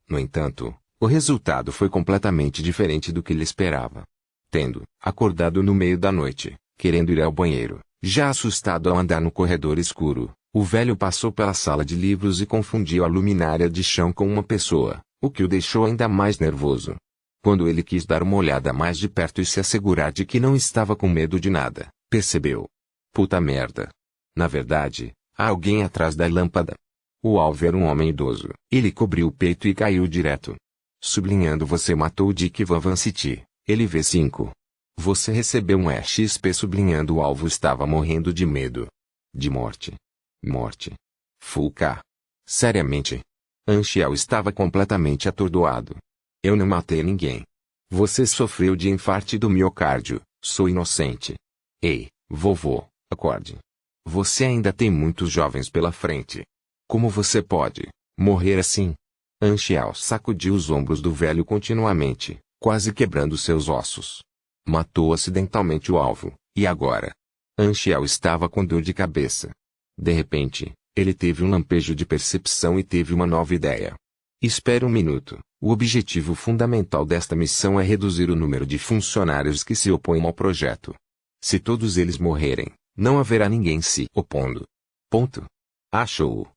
No entanto, o resultado foi completamente diferente do que ele esperava. Tendo acordado no meio da noite, querendo ir ao banheiro, já assustado ao andar no corredor escuro, o velho passou pela sala de livros e confundiu a luminária de chão com uma pessoa, o que o deixou ainda mais nervoso. Quando ele quis dar uma olhada mais de perto e se assegurar de que não estava com medo de nada, percebeu. Puta merda. Na verdade, há alguém atrás da lâmpada. O alvo era um homem idoso. Ele cobriu o peito e caiu direto. Sublinhando: você matou Dick Van City. Ele V5. Você recebeu um EXP. Sublinhando: o alvo estava morrendo de medo. De morte. Morte. Full K. Seriamente. Anchiel estava completamente atordoado. Eu não matei ninguém. Você sofreu de infarto do miocárdio. Sou inocente. Ei, vovô, acorde. Você ainda tem muitos jovens pela frente. Como você pode morrer assim? Anchiel sacudiu os ombros do velho continuamente, quase quebrando seus ossos. Matou acidentalmente o alvo, e agora? Anchiel estava com dor de cabeça. De repente, ele teve um lampejo de percepção e teve uma nova ideia. Espere um minuto. O objetivo fundamental desta missão é reduzir o número de funcionários que se opõem ao projeto. Se todos eles morrerem, não haverá ninguém se opondo. Ponto. Achou-o.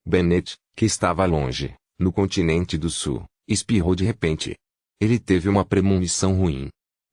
Bennett, que estava longe, no continente do sul, espirrou de repente. Ele teve uma premonição ruim.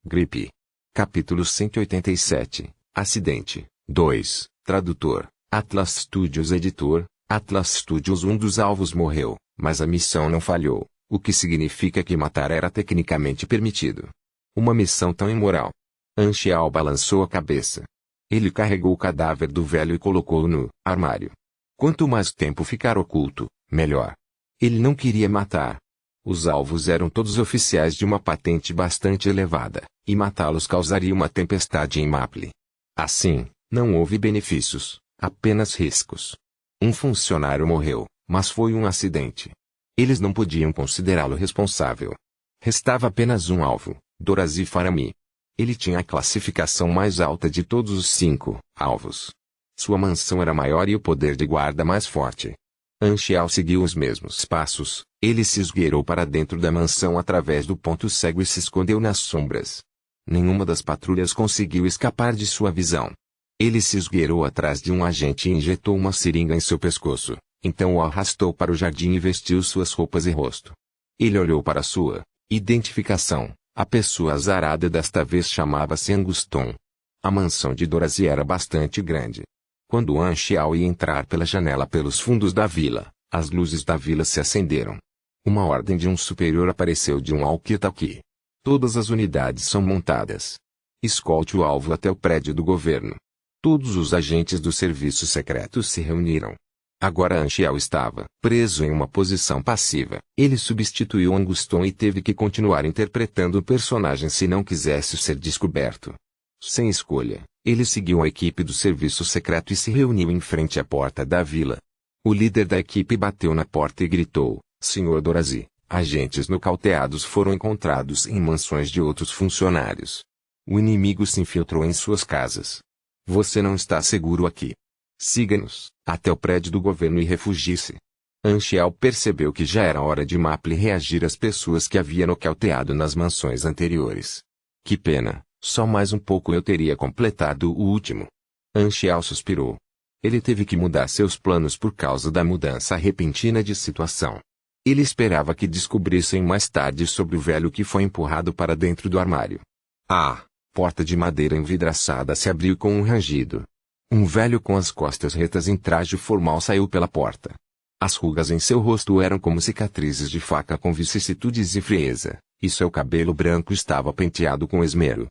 Gripe. Capítulo 187. Acidente. 2. Tradutor. Atlas Studios. Editor. Atlas Studios. Um dos alvos morreu, mas a missão não falhou, o que significa que matar era tecnicamente permitido. Uma missão tão imoral. Anchiel balançou a cabeça. Ele carregou o cadáver do velho e colocou-o no armário. Quanto mais tempo ficar oculto, melhor. Ele não queria matar. Os alvos eram todos oficiais de uma patente bastante elevada, e matá-los causaria uma tempestade em Maple. Assim, não houve benefícios, apenas riscos. Um funcionário morreu, mas foi um acidente. Eles não podiam considerá-lo responsável. Restava apenas um alvo, Dorazi Farami. Ele tinha a classificação mais alta de todos os 5 alvos. Sua mansão era maior e o poder de guarda mais forte. Anchiel seguiu os mesmos passos. Ele se esgueirou para dentro da mansão através do ponto cego e se escondeu nas sombras. Nenhuma das patrulhas conseguiu escapar de sua visão. Ele se esgueirou atrás de um agente e injetou uma seringa em seu pescoço. Então o arrastou para o jardim e vestiu suas roupas e rosto. Ele olhou para sua identificação. A pessoa azarada desta vez chamava-se Anguston. A mansão de Dorazi era bastante grande. Quando Anchiel ia entrar pela janela pelos fundos da vila, as luzes da vila se acenderam. Uma ordem de um superior apareceu de um walkie-talkie. Todas as unidades são montadas. Escolte o alvo até o prédio do governo. Todos os agentes do serviço secreto se reuniram. Agora Anchiel estava preso em uma posição passiva. Ele substituiu Anguston e teve que continuar interpretando o personagem se não quisesse ser descoberto. Sem escolha, ele seguiu a equipe do serviço secreto e se reuniu em frente à porta da vila. O líder da equipe bateu na porta e gritou: Senhor Dorazi, agentes nocauteados foram encontrados em mansões de outros funcionários. O inimigo se infiltrou em suas casas. Você não está seguro aqui. Siga-nos até o prédio do governo e refugie-se. Anchiel percebeu que já era hora de Maple reagir às pessoas que havia nocauteado nas mansões anteriores. Que pena, só mais um pouco eu teria completado o último. Anchiel suspirou. Ele teve que mudar seus planos por causa da mudança repentina de situação. Ele esperava que descobrissem mais tarde sobre o velho que foi empurrado para dentro do armário. A porta de madeira envidraçada se abriu com um rangido. Um velho com as costas retas em traje formal saiu pela porta. As rugas em seu rosto eram como cicatrizes de faca com vicissitudes e frieza, e seu cabelo branco estava penteado com esmero.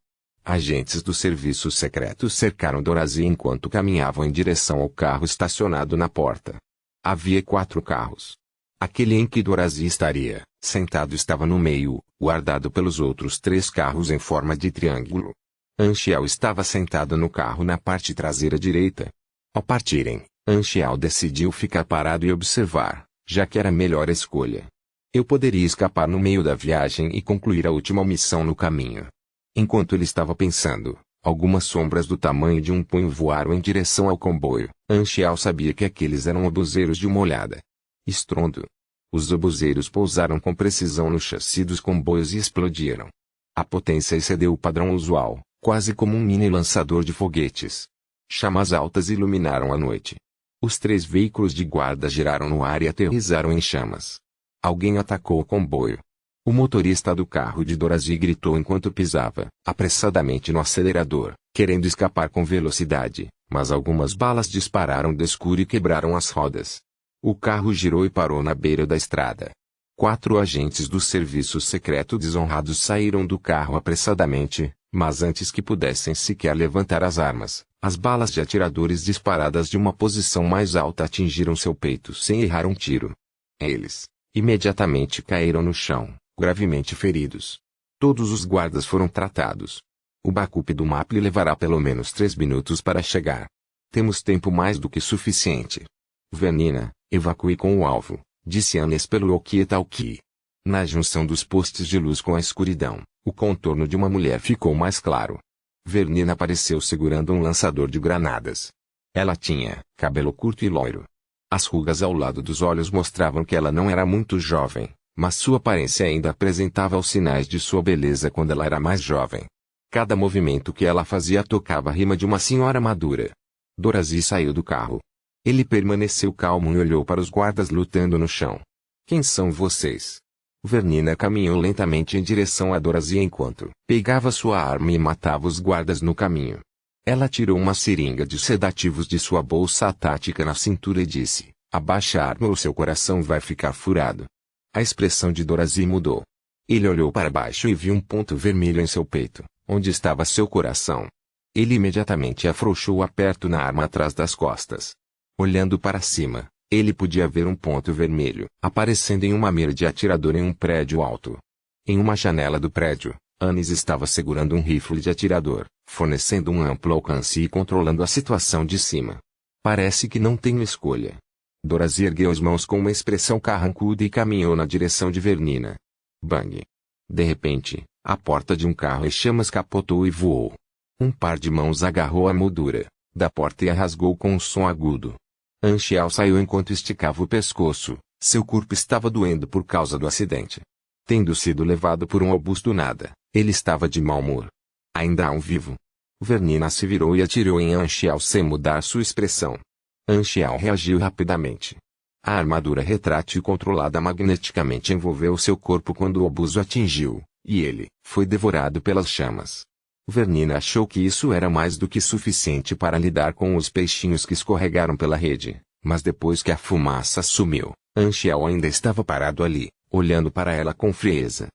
Agentes do serviço secreto cercaram Dorazi enquanto caminhavam em direção ao carro estacionado na porta. Havia 4 carros. Aquele em que Dorazi estaria Sentado estava no meio, guardado pelos outros 3 carros em forma de triângulo. Anchial estava sentado no carro na parte traseira direita. Ao partirem, Anchial decidiu ficar parado e observar, já que era a melhor escolha. Eu poderia escapar no meio da viagem e concluir a última missão no caminho. Enquanto ele estava pensando, algumas sombras do tamanho de um punho voaram em direção ao comboio. Anchial sabia que aqueles eram obuseiros de uma olhada. Estrondo. Os obuseiros pousaram com precisão no chassi dos comboios e explodiram. A potência excedeu o padrão usual, quase como um mini lançador de foguetes. Chamas altas iluminaram a noite. Os 3 veículos de guarda giraram no ar e aterrissaram em chamas. Alguém atacou o comboio. O motorista do carro de Dorazi gritou enquanto pisava, apressadamente no acelerador, querendo escapar com velocidade, mas algumas balas dispararam do escuro e quebraram as rodas. O carro girou e parou na beira da estrada. 4 agentes do serviço secreto desonrados saíram do carro apressadamente, mas antes que pudessem sequer levantar as armas, as balas de atiradores disparadas de uma posição mais alta atingiram seu peito sem errar um tiro. Eles, imediatamente caíram no chão, gravemente feridos. Todos os guardas foram tratados. O backup do Maple levará pelo menos 3 minutos para chegar. Temos tempo mais do que suficiente. Vernina, evacue com o alvo, disse Anes pelo walkie-talkie. Na junção dos postes de luz com a escuridão, o contorno de uma mulher ficou mais claro. Vernina apareceu segurando um lançador de granadas. Ela tinha cabelo curto e loiro. As rugas ao lado dos olhos mostravam que ela não era muito jovem, mas sua aparência ainda apresentava os sinais de sua beleza quando ela era mais jovem. Cada movimento que ela fazia tocava a rima de uma senhora madura. Dorazi saiu do carro. Ele permaneceu calmo e olhou para os guardas lutando no chão. Quem são vocês? Vernina caminhou lentamente em direção a Dorazi enquanto pegava sua arma e matava os guardas no caminho. Ela tirou uma seringa de sedativos de sua bolsa tática na cintura e disse, abaixe a arma ou seu coração vai ficar furado. A expressão de Dorazi mudou. Ele olhou para baixo e viu um ponto vermelho em seu peito, onde estava seu coração. Ele imediatamente afrouxou o aperto na arma atrás das costas. Olhando para cima, ele podia ver um ponto vermelho aparecendo em uma mira de atirador em um prédio alto. Em uma janela do prédio, Anis estava segurando um rifle de atirador, fornecendo um amplo alcance e controlando a situação de cima. Parece que não tenho escolha. Dorazi ergueu as mãos com uma expressão carrancuda e caminhou na direção de Vernina. Bang! De repente, a porta de um carro em chamas capotou e voou. Um par de mãos agarrou a moldura da porta e a rasgou com um som agudo. Anchial saiu enquanto esticava o pescoço. Seu corpo estava doendo por causa do acidente. Tendo sido levado por um obus do nada, ele estava de mau humor. Ainda há um vivo. Vernina se virou e atirou em Anchial sem mudar sua expressão. Anchial reagiu rapidamente. A armadura retrátil controlada magneticamente envolveu seu corpo quando o obus o atingiu, e ele foi devorado pelas chamas. Vernina achou que isso era mais do que suficiente para lidar com os peixinhos que escorregaram pela rede, mas depois que a fumaça sumiu, Anchial ainda estava parado ali, olhando para ela com frieza.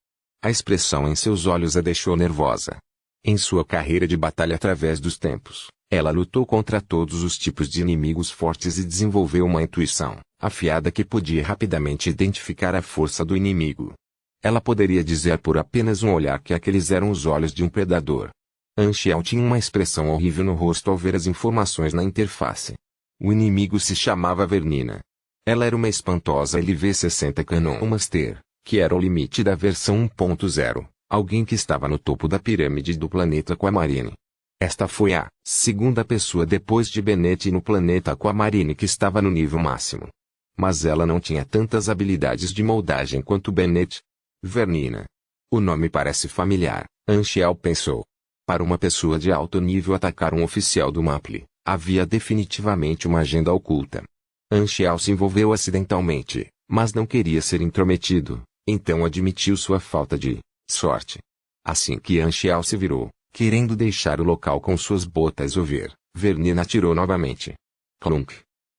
A expressão em seus olhos a deixou nervosa. Em sua carreira de batalha através dos tempos, ela lutou contra todos os tipos de inimigos fortes e desenvolveu uma intuição afiada que podia rapidamente identificar a força do inimigo. Ela poderia dizer por apenas um olhar que aqueles eram os olhos de um predador. Anchial tinha uma expressão horrível no rosto ao ver as informações na interface. O inimigo se chamava Vernina. Ela era uma espantosa LV-60 Cannon Master, que era o limite da versão 1.0, alguém que estava no topo da pirâmide do planeta Aquamarine. Esta foi a segunda pessoa depois de Bennett no planeta Aquamarine que estava no nível máximo. Mas ela não tinha tantas habilidades de moldagem quanto Bennett. Vernina. O nome parece familiar, Anchial pensou. Para uma pessoa de alto nível atacar um oficial do Maple, havia definitivamente uma agenda oculta. Anchial se envolveu acidentalmente, mas não queria ser intrometido, então admitiu sua falta de sorte. Assim que Anchial se virou, querendo deixar o local com suas botas ouvir, Vernina atirou novamente. Clunk!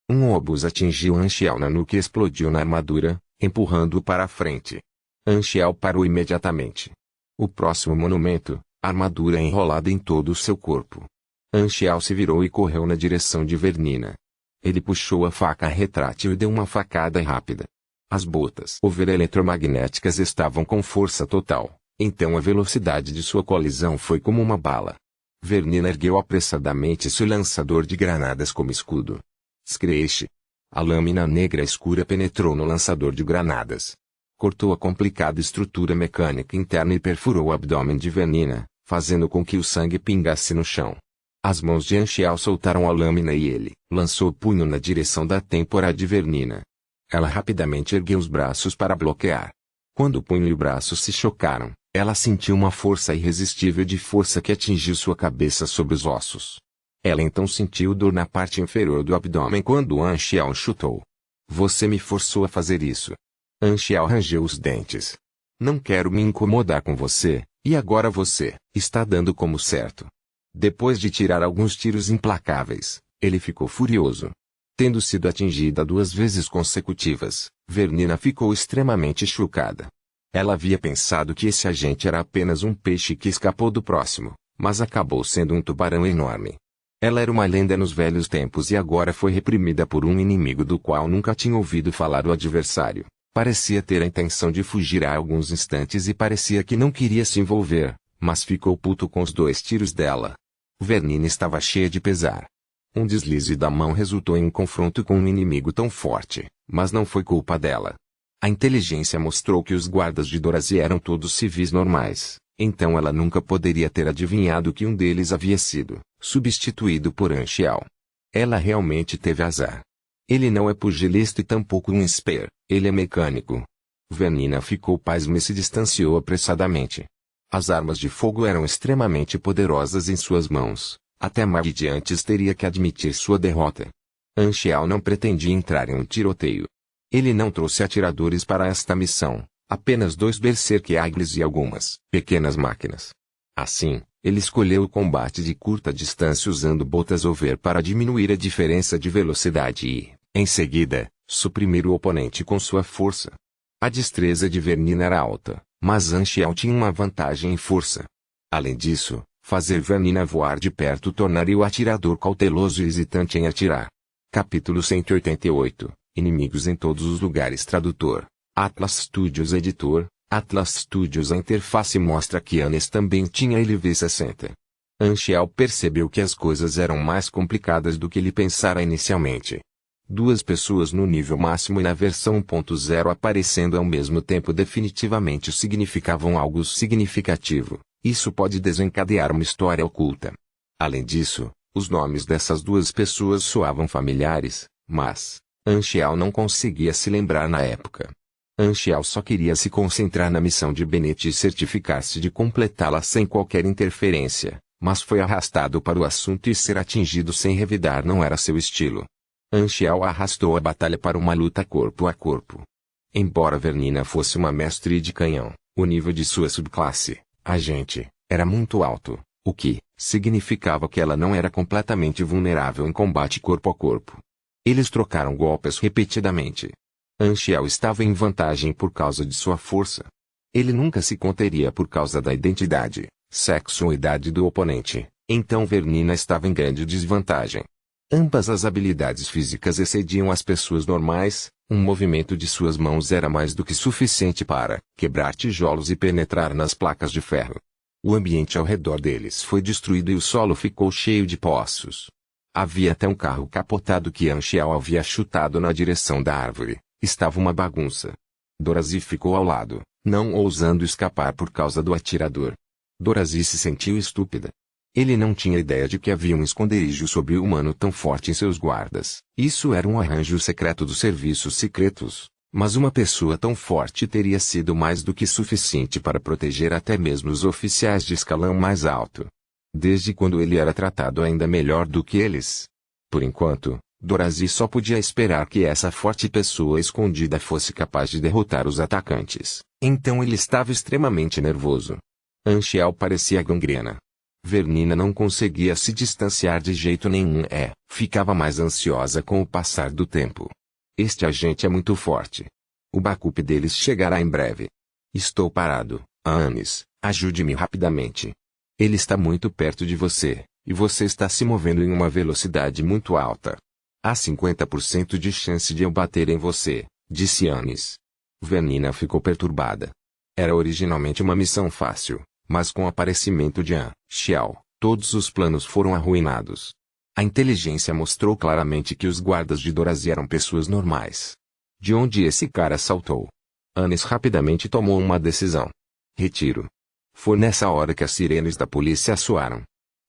Um obus atingiu Anchial na nuca e explodiu na armadura, empurrando-o para a frente. Anchial parou imediatamente. O próximo monumento, a armadura enrolada em todo o seu corpo. Anchial se virou e correu na direção de Vernina. Ele puxou a faca retrátil e deu uma facada rápida. As botas eletromagnéticas estavam com força total, então a velocidade de sua colisão foi como uma bala. Vernina ergueu apressadamente seu lançador de granadas como escudo. Screech! A lâmina negra escura penetrou no lançador de granadas. Cortou a complicada estrutura mecânica interna e perfurou o abdômen de Vernina, fazendo com que o sangue pingasse no chão. As mãos de Anchial soltaram a lâmina e ele lançou o punho na direção da têmpora de Vernina. Ela rapidamente ergueu os braços para bloquear. Quando o punho e o braço se chocaram, ela sentiu uma força irresistível de força que atingiu sua cabeça sobre os ossos. Ela então sentiu dor na parte inferior do abdômen quando Anchial chutou. Você me forçou a fazer isso. Anchial rangeu os dentes. Não quero me incomodar com você, e agora você está dando como certo. Depois de tirar alguns tiros implacáveis, ele ficou furioso. Tendo sido atingida 2 vezes consecutivas, Vernina ficou extremamente chocada. Ela havia pensado que esse agente era apenas um peixe que escapou do próximo, mas acabou sendo um tubarão enorme. Ela era uma lenda nos velhos tempos e agora foi reprimida por um inimigo do qual nunca tinha ouvido falar. O adversário parecia ter a intenção de fugir há alguns instantes e parecia que não queria se envolver, mas ficou puto com os 2 tiros dela. Vernina estava cheia de pesar. Um deslize da mão resultou em um confronto com um inimigo tão forte, mas não foi culpa dela. A inteligência mostrou que os guardas de Dorazi eram todos civis normais, então ela nunca poderia ter adivinhado que um deles havia sido substituído por Anchial. Ela realmente teve azar. Ele não é pugilista e tampouco um spear, ele é mecânico. Vernina ficou pasma e se distanciou apressadamente. As armas de fogo eram extremamente poderosas em suas mãos, até Magid antes teria que admitir sua derrota. Anchial não pretendia entrar em um tiroteio. Ele não trouxe atiradores para esta missão, apenas 2 Berserk Eagles e algumas pequenas máquinas. Assim, ele escolheu o combate de curta distância usando botas over para diminuir a diferença de velocidade e, em seguida, suprimir o oponente com sua força. A destreza de Vernina era alta, mas Anchial tinha uma vantagem em força. Além disso, fazer Vernina voar de perto tornaria o atirador cauteloso e hesitante em atirar. Capítulo 188 Inimigos em todos os lugares. Tradutor Atlas Studios. Editor Atlas Studios. A interface mostra que Anes também tinha LV60. Anchial percebeu que as coisas eram mais complicadas do que ele pensara inicialmente. 2 pessoas no nível máximo e na versão 1.0 aparecendo ao mesmo tempo definitivamente significavam algo significativo. Isso pode desencadear uma história oculta. Além disso, os nomes dessas 2 pessoas soavam familiares, mas Anchial não conseguia se lembrar na época. Anchial só queria se concentrar na missão de Bennett e certificar-se de completá-la sem qualquer interferência, mas foi arrastado para o assunto e ser atingido sem revidar não era seu estilo. Anchial arrastou a batalha para uma luta corpo a corpo. Embora Vernina fosse uma mestre de canhão, o nível de sua subclasse, agente, era muito alto, o que significava que ela não era completamente vulnerável em combate corpo a corpo. Eles trocaram golpes repetidamente. Anchial estava em vantagem por causa de sua força. Ele nunca se conteria por causa da identidade, sexo ou idade do oponente, então Vernina estava em grande desvantagem. Ambas as habilidades físicas excediam as pessoas normais, um movimento de suas mãos era mais do que suficiente para quebrar tijolos e penetrar nas placas de ferro. O ambiente ao redor deles foi destruído e o solo ficou cheio de poços. Havia até um carro capotado que Anchial havia chutado na direção da árvore. Estava uma bagunça. Dorazi ficou ao lado, não ousando escapar por causa do atirador. Dorazi se sentiu estúpida. Ele não tinha ideia de que havia um esconderijo sobre-humano tão forte em seus guardas. Isso era um arranjo secreto dos serviços secretos, mas uma pessoa tão forte teria sido mais do que suficiente para proteger até mesmo os oficiais de escalão mais alto. Desde quando ele era tratado ainda melhor do que eles? Por enquanto, Dorazi só podia esperar que essa forte pessoa escondida fosse capaz de derrotar os atacantes. Então ele estava extremamente nervoso. Anchial parecia gangrena. Vernina não conseguia se distanciar de jeito nenhum ficava mais ansiosa com o passar do tempo. Este agente é muito forte. O backup deles chegará em breve. Estou parado, Anis, ajude-me rapidamente. Ele está muito perto de você, e você está se movendo em uma velocidade muito alta. Há 50% de chance de eu bater em você, disse Anis. Vanina ficou perturbada. Era originalmente uma missão fácil, mas com o aparecimento de An Xiao, todos os planos foram arruinados. A inteligência mostrou claramente que os guardas de Dorazi eram pessoas normais. De onde esse cara saltou? Anis rapidamente tomou uma decisão. Retiro. Foi nessa hora que as sirenes da polícia soaram.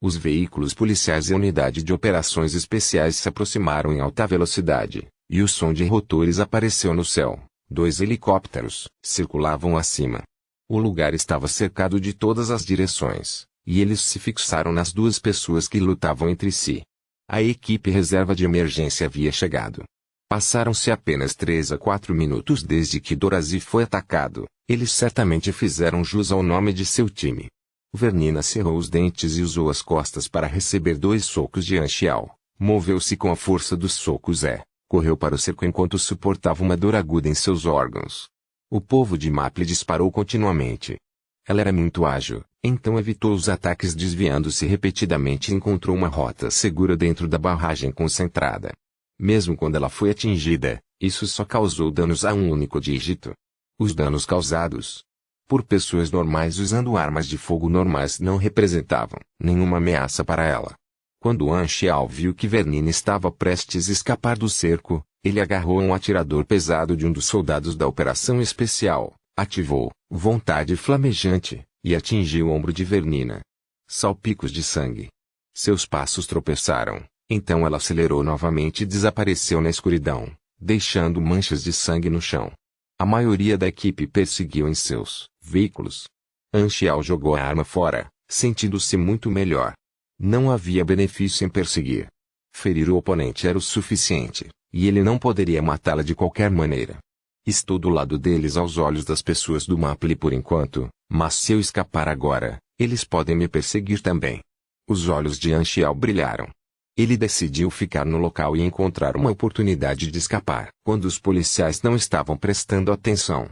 Os veículos policiais e a unidade de operações especiais se aproximaram em alta velocidade, e o som de rotores apareceu no céu. 2 helicópteros circulavam acima. O lugar estava cercado de todas as direções, e eles se fixaram nas 2 pessoas que lutavam entre si. A equipe reserva de emergência havia chegado. Passaram-se apenas 3 a 4 minutos desde que Dorazi foi atacado. Eles certamente fizeram jus ao nome de seu time. Vanina cerrou os dentes e usou as costas para receber 2 socos de An Xiao. Moveu-se com a força dos socos correu para o cerco enquanto suportava uma dor aguda em seus órgãos. O povo de Maple disparou continuamente. Ela era muito ágil, então evitou os ataques desviando-se repetidamente e encontrou uma rota segura dentro da barragem concentrada. Mesmo quando ela foi atingida, isso só causou danos a um único dígito. Os danos causados por pessoas normais usando armas de fogo normais não representavam nenhuma ameaça para ela. Quando An Xiao viu que Vanina estava prestes a escapar do cerco, ele agarrou um atirador pesado de um dos soldados da operação especial, ativou vontade flamejante, e atingiu o ombro de Vanina. Salpicos de sangue. Seus passos tropeçaram, então ela acelerou novamente e desapareceu na escuridão, deixando manchas de sangue no chão. A maioria da equipe perseguiu em seus veículos. An Xiao jogou a arma fora, sentindo-se muito melhor. Não havia benefício em perseguir. Ferir o oponente era o suficiente, e ele não poderia matá-la de qualquer maneira. Estou do lado deles aos olhos das pessoas do Maple por enquanto, mas se eu escapar agora, eles podem me perseguir também. Os olhos de An Xiao brilharam. Ele decidiu ficar no local e encontrar uma oportunidade de escapar quando os policiais não estavam prestando atenção.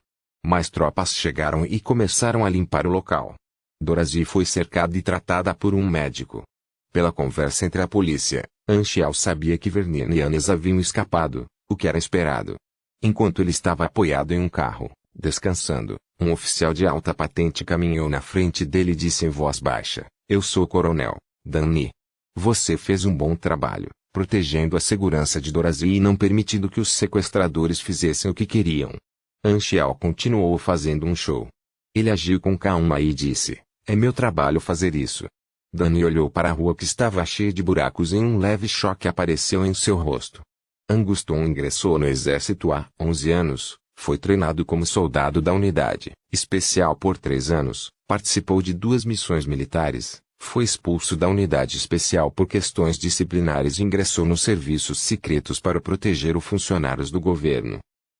Mais tropas chegaram e começaram a limpar o local. Dorazi foi cercada e tratada por um médico. Pela conversa entre a polícia, An Xiao sabia que Vanina e Anis haviam escapado, o que era esperado. Enquanto ele estava apoiado em um carro, descansando, um oficial de alta patente caminhou na frente dele e disse em voz baixa: "Eu sou o Coronel Danny. Você fez um bom trabalho, protegendo a segurança de Dorazi e não permitindo que os sequestradores fizessem o que queriam." An Xiao continuou fazendo um show. Ele agiu com calma e disse: "É meu trabalho fazer isso." Danny olhou para a rua que estava cheia de buracos e um leve choque apareceu em seu rosto. Anguston ingressou no exército há 11 anos, foi treinado como soldado da unidade especial por 3 anos, participou de 2 missões militares, foi expulso da unidade especial por questões disciplinares e ingressou nos serviços secretos para proteger os funcionários do governo.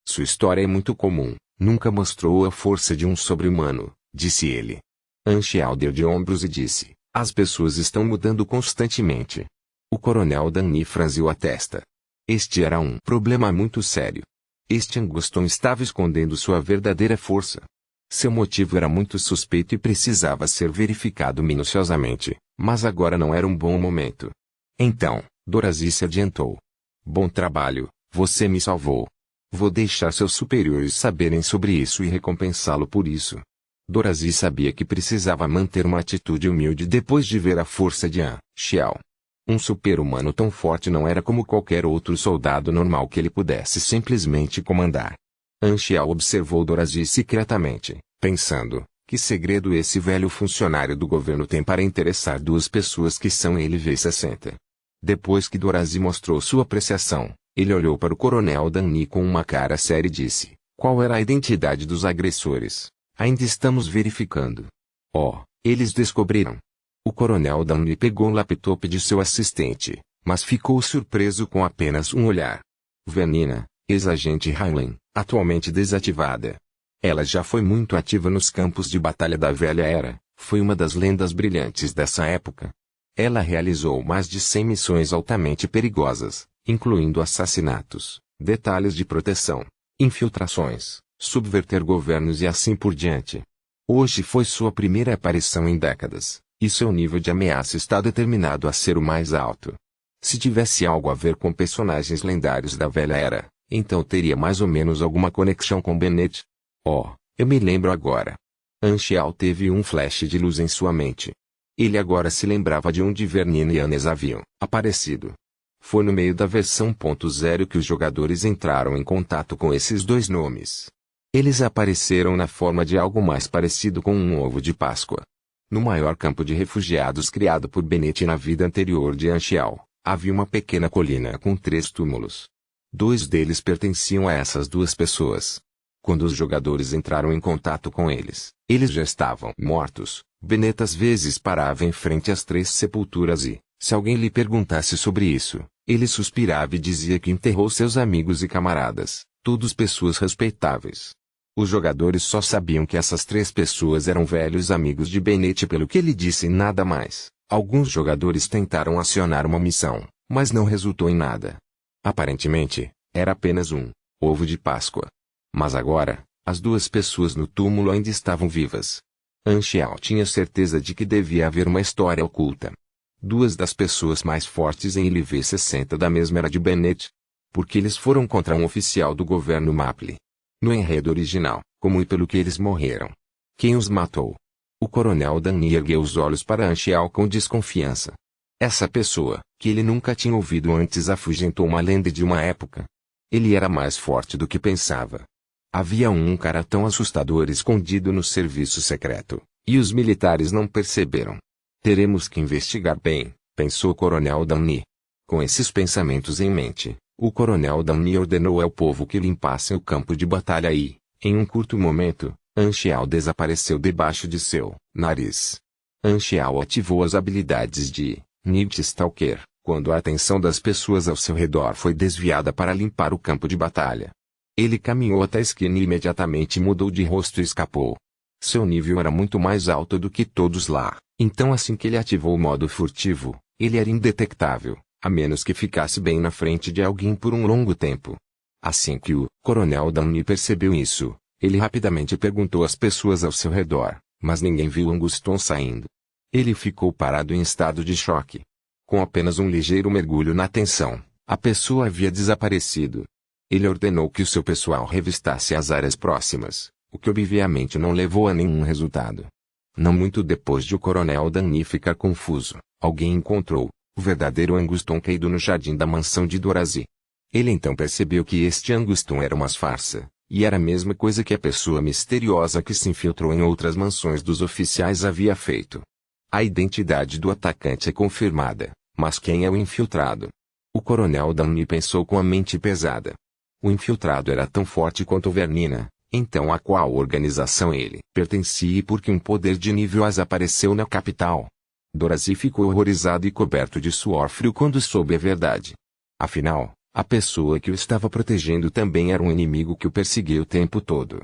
Sua história é muito comum, nunca mostrou a força de um sobre-humano, disse ele. An Xiao deu de ombros e disse: "As pessoas estão mudando constantemente." O coronel Danny franziu a testa. Este era um problema muito sério. Este Anguston estava escondendo sua verdadeira força. Seu motivo era muito suspeito e precisava ser verificado minuciosamente, mas agora não era um bom momento. Então, Dorazi se adiantou. "Bom trabalho, você me salvou. Vou deixar seus superiores saberem sobre isso e recompensá-lo por isso." Dorazi sabia que precisava manter uma atitude humilde depois de ver a força de An Xiao. Um super-humano tão forte não era como qualquer outro soldado normal que ele pudesse simplesmente comandar. An Xiao observou Dorazi secretamente, pensando: que segredo esse velho funcionário do governo tem para interessar 2 pessoas que são LV-60? Depois que Dorazi mostrou sua apreciação, ele olhou para o coronel Danny com uma cara séria e disse: "Qual era a identidade dos agressores? Ainda estamos verificando." "Oh, eles descobriram." O coronel Danny pegou o laptop de seu assistente, mas ficou surpreso com apenas um olhar. Vanina, ex-agente Hailen, atualmente desativada. Ela já foi muito ativa nos campos de batalha da Velha Era, foi uma das lendas brilhantes dessa época. Ela realizou mais de 100 missões altamente perigosas, incluindo assassinatos, detalhes de proteção, infiltrações, subverter governos e assim por diante. Hoje foi sua primeira aparição em décadas, e seu nível de ameaça está determinado a ser o mais alto. Se tivesse algo a ver com personagens lendários da Velha Era, então teria mais ou menos alguma conexão com Bennett. Oh, eu me lembro agora. Anxial teve um flash de luz em sua mente. Ele agora se lembrava de onde Vernin e Hannes haviam aparecido. Foi no meio da versão .0 que os jogadores entraram em contato com esses dois nomes. Eles apareceram na forma de algo mais parecido com um ovo de Páscoa. No maior campo de refugiados criado por Bennett na vida anterior de Anxial, havia uma pequena colina com 3 túmulos. 2 deles pertenciam a essas duas pessoas. Quando os jogadores entraram em contato com eles, eles já estavam mortos. Bennett às vezes parava em frente às 3 sepulturas e, se alguém lhe perguntasse sobre isso, ele suspirava e dizia que enterrou seus amigos e camaradas, todos pessoas respeitáveis. Os jogadores só sabiam que essas 3 pessoas eram velhos amigos de Bennett pelo que ele disse e nada mais. Alguns jogadores tentaram acionar uma missão, mas não resultou em nada. Aparentemente, era apenas um ovo de Páscoa. Mas agora, as 2 pessoas no túmulo ainda estavam vivas. Anxial tinha certeza de que devia haver uma história oculta. 2 das pessoas mais fortes em LV60 da mesma era de Bennett. Porque eles foram contra um oficial do governo Maple. No enredo original, como e pelo que eles morreram. Quem os matou? O coronel Danny ergueu os olhos para Anxial com desconfiança. Essa pessoa, que ele nunca tinha ouvido antes, afugentou uma lenda de uma época. Ele era mais forte do que pensava. Havia um cara tão assustador escondido no serviço secreto, e os militares não perceberam. Teremos que investigar bem, pensou o coronel Danny. Com esses pensamentos em mente, o coronel Danny ordenou ao povo que limpassem o campo de batalha e, em um curto momento, Anxial desapareceu debaixo de seu nariz. Anxial ativou as habilidades de Night Stalker, quando a atenção das pessoas ao seu redor foi desviada para limpar o campo de batalha. Ele caminhou até a esquina e imediatamente mudou de rosto e escapou. Seu nível era muito mais alto do que todos lá, então assim que ele ativou o modo furtivo, ele era indetectável, a menos que ficasse bem na frente de alguém por um longo tempo. Assim que o coronel Danny percebeu isso, ele rapidamente perguntou às pessoas ao seu redor, mas ninguém viu Anguston saindo. Ele ficou parado em estado de choque. Com apenas um ligeiro mergulho na tensão, a pessoa havia desaparecido. Ele ordenou que o seu pessoal revistasse as áreas próximas, o que obviamente não levou a nenhum resultado. Não muito depois de o coronel Danny ficar confuso, alguém encontrou o verdadeiro Anguston caído no jardim da mansão de Dorazi. Ele então percebeu que este Anguston era uma farsa, e era a mesma coisa que a pessoa misteriosa que se infiltrou em outras mansões dos oficiais havia feito. A identidade do atacante é confirmada, mas quem é o infiltrado? O coronel Danny pensou com a mente pesada. O infiltrado era tão forte quanto Vernina, então a qual organização ele pertencia e por que um poder de nível As apareceu na capital? Dorazi ficou horrorizado e coberto de suor frio quando soube a verdade. Afinal, a pessoa que o estava protegendo também era um inimigo que o perseguia o tempo todo.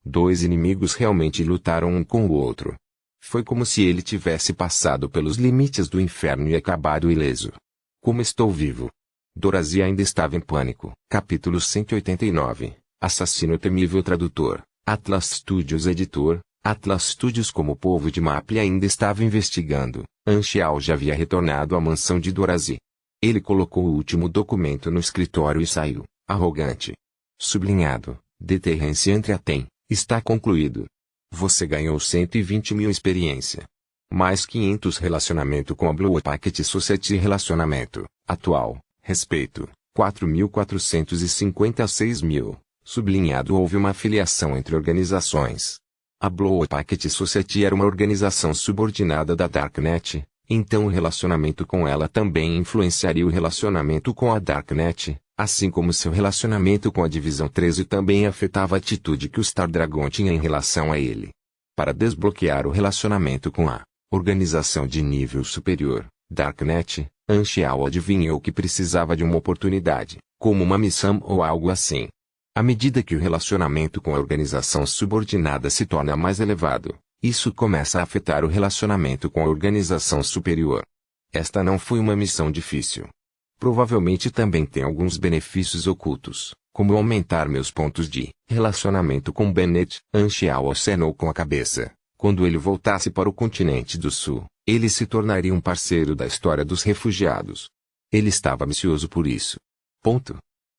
2 inimigos realmente lutaram um com o outro. Foi como se ele tivesse passado pelos limites do inferno e acabado ileso. Como estou vivo? Dorazi ainda estava em pânico. Capítulo 189. Assassino temível. Tradutor, Atlas Studios. Editor, Atlas Studios. Como o povo de Maple ainda estava investigando, Anxial já havia retornado à mansão de Dorazi. Ele colocou o último documento no escritório e saiu, arrogante. Sublinhado, Deterrence entre Atem, está concluído. Você ganhou 120.000 experiência. Mais 500 relacionamento com a Blue Packet Society. Relacionamento atual, respeito, 4.456.000. Sublinhado. Houve uma filiação entre organizações. A Blue Packet Society era uma organização subordinada da Darknet, então o relacionamento com ela também influenciaria o relacionamento com a Darknet, assim como seu relacionamento com a Divisão 13 também afetava a atitude que o Star Dragon tinha em relação a ele. Para desbloquear o relacionamento com a organização de nível superior, Darknet, Anxial adivinhou que precisava de uma oportunidade, como uma missão ou algo assim. À medida que o relacionamento com a organização subordinada se torna mais elevado, isso começa a afetar o relacionamento com a organização superior. Esta não foi uma missão difícil. Provavelmente também tem alguns benefícios ocultos, como aumentar meus pontos de relacionamento com Bennett. Anxial acenou com a cabeça. Quando ele voltasse para o continente do sul, ele se tornaria um parceiro da história dos refugiados. Ele estava ansioso por isso. Ponto.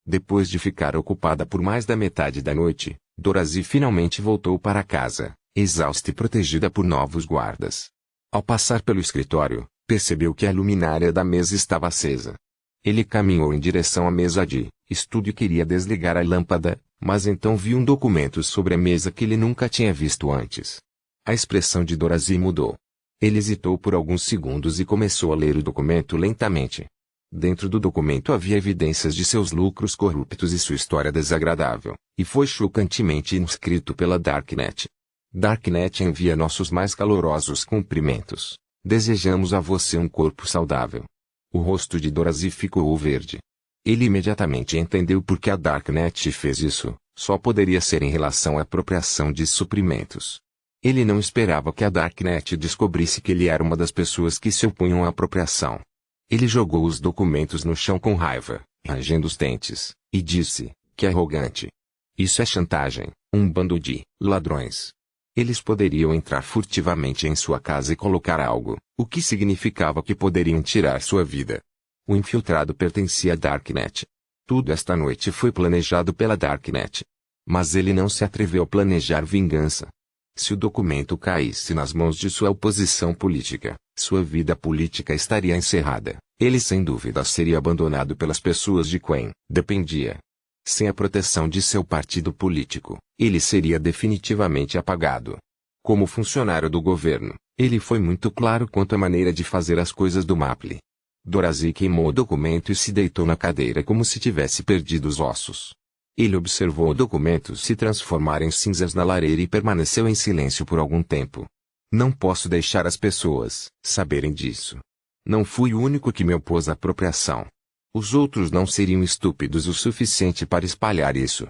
Depois de ficar ocupada por mais da metade da noite, Dorothy finalmente voltou para casa, exausta e protegida por novos guardas. Ao passar pelo escritório, percebeu que a luminária da mesa estava acesa. Ele caminhou em direção à mesa de estudo e queria desligar a lâmpada, mas então viu um documento sobre a mesa que ele nunca tinha visto antes. A expressão de Dorothy mudou. Ele hesitou por alguns segundos e começou a ler o documento lentamente. Dentro do documento havia evidências de seus lucros corruptos e sua história desagradável, e foi chocantemente inscrito pela Darknet. Darknet envia nossos mais calorosos cumprimentos. Desejamos a você um corpo saudável. O rosto de Dorothy ficou verde. Ele imediatamente entendeu por que a Darknet fez isso, só poderia ser em relação à apropriação de suprimentos. Ele não esperava que a Darknet descobrisse que ele era uma das pessoas que se opunham à apropriação. Ele jogou os documentos no chão com raiva, rangendo os dentes, e disse, que arrogante. Isso é chantagem, um bando de ladrões. Eles poderiam entrar furtivamente em sua casa e colocar algo, o que significava que poderiam tirar sua vida. O infiltrado pertencia à Darknet. Tudo esta noite foi planejado pela Darknet. Mas ele não se atreveu a planejar vingança. Se o documento caísse nas mãos de sua oposição política, sua vida política estaria encerrada. Ele sem dúvida seria abandonado pelas pessoas de quem dependia. Sem a proteção de seu partido político, ele seria definitivamente apagado. Como funcionário do governo, ele foi muito claro quanto à maneira de fazer as coisas do Maple. Dorothy queimou o documento e se deitou na cadeira como se tivesse perdido os ossos. Ele observou o documento se transformar em cinzas na lareira e permaneceu em silêncio por algum tempo. Não posso deixar as pessoas saberem disso. Não fui o único que me opôs à apropriação. Os outros não seriam estúpidos o suficiente para espalhar isso.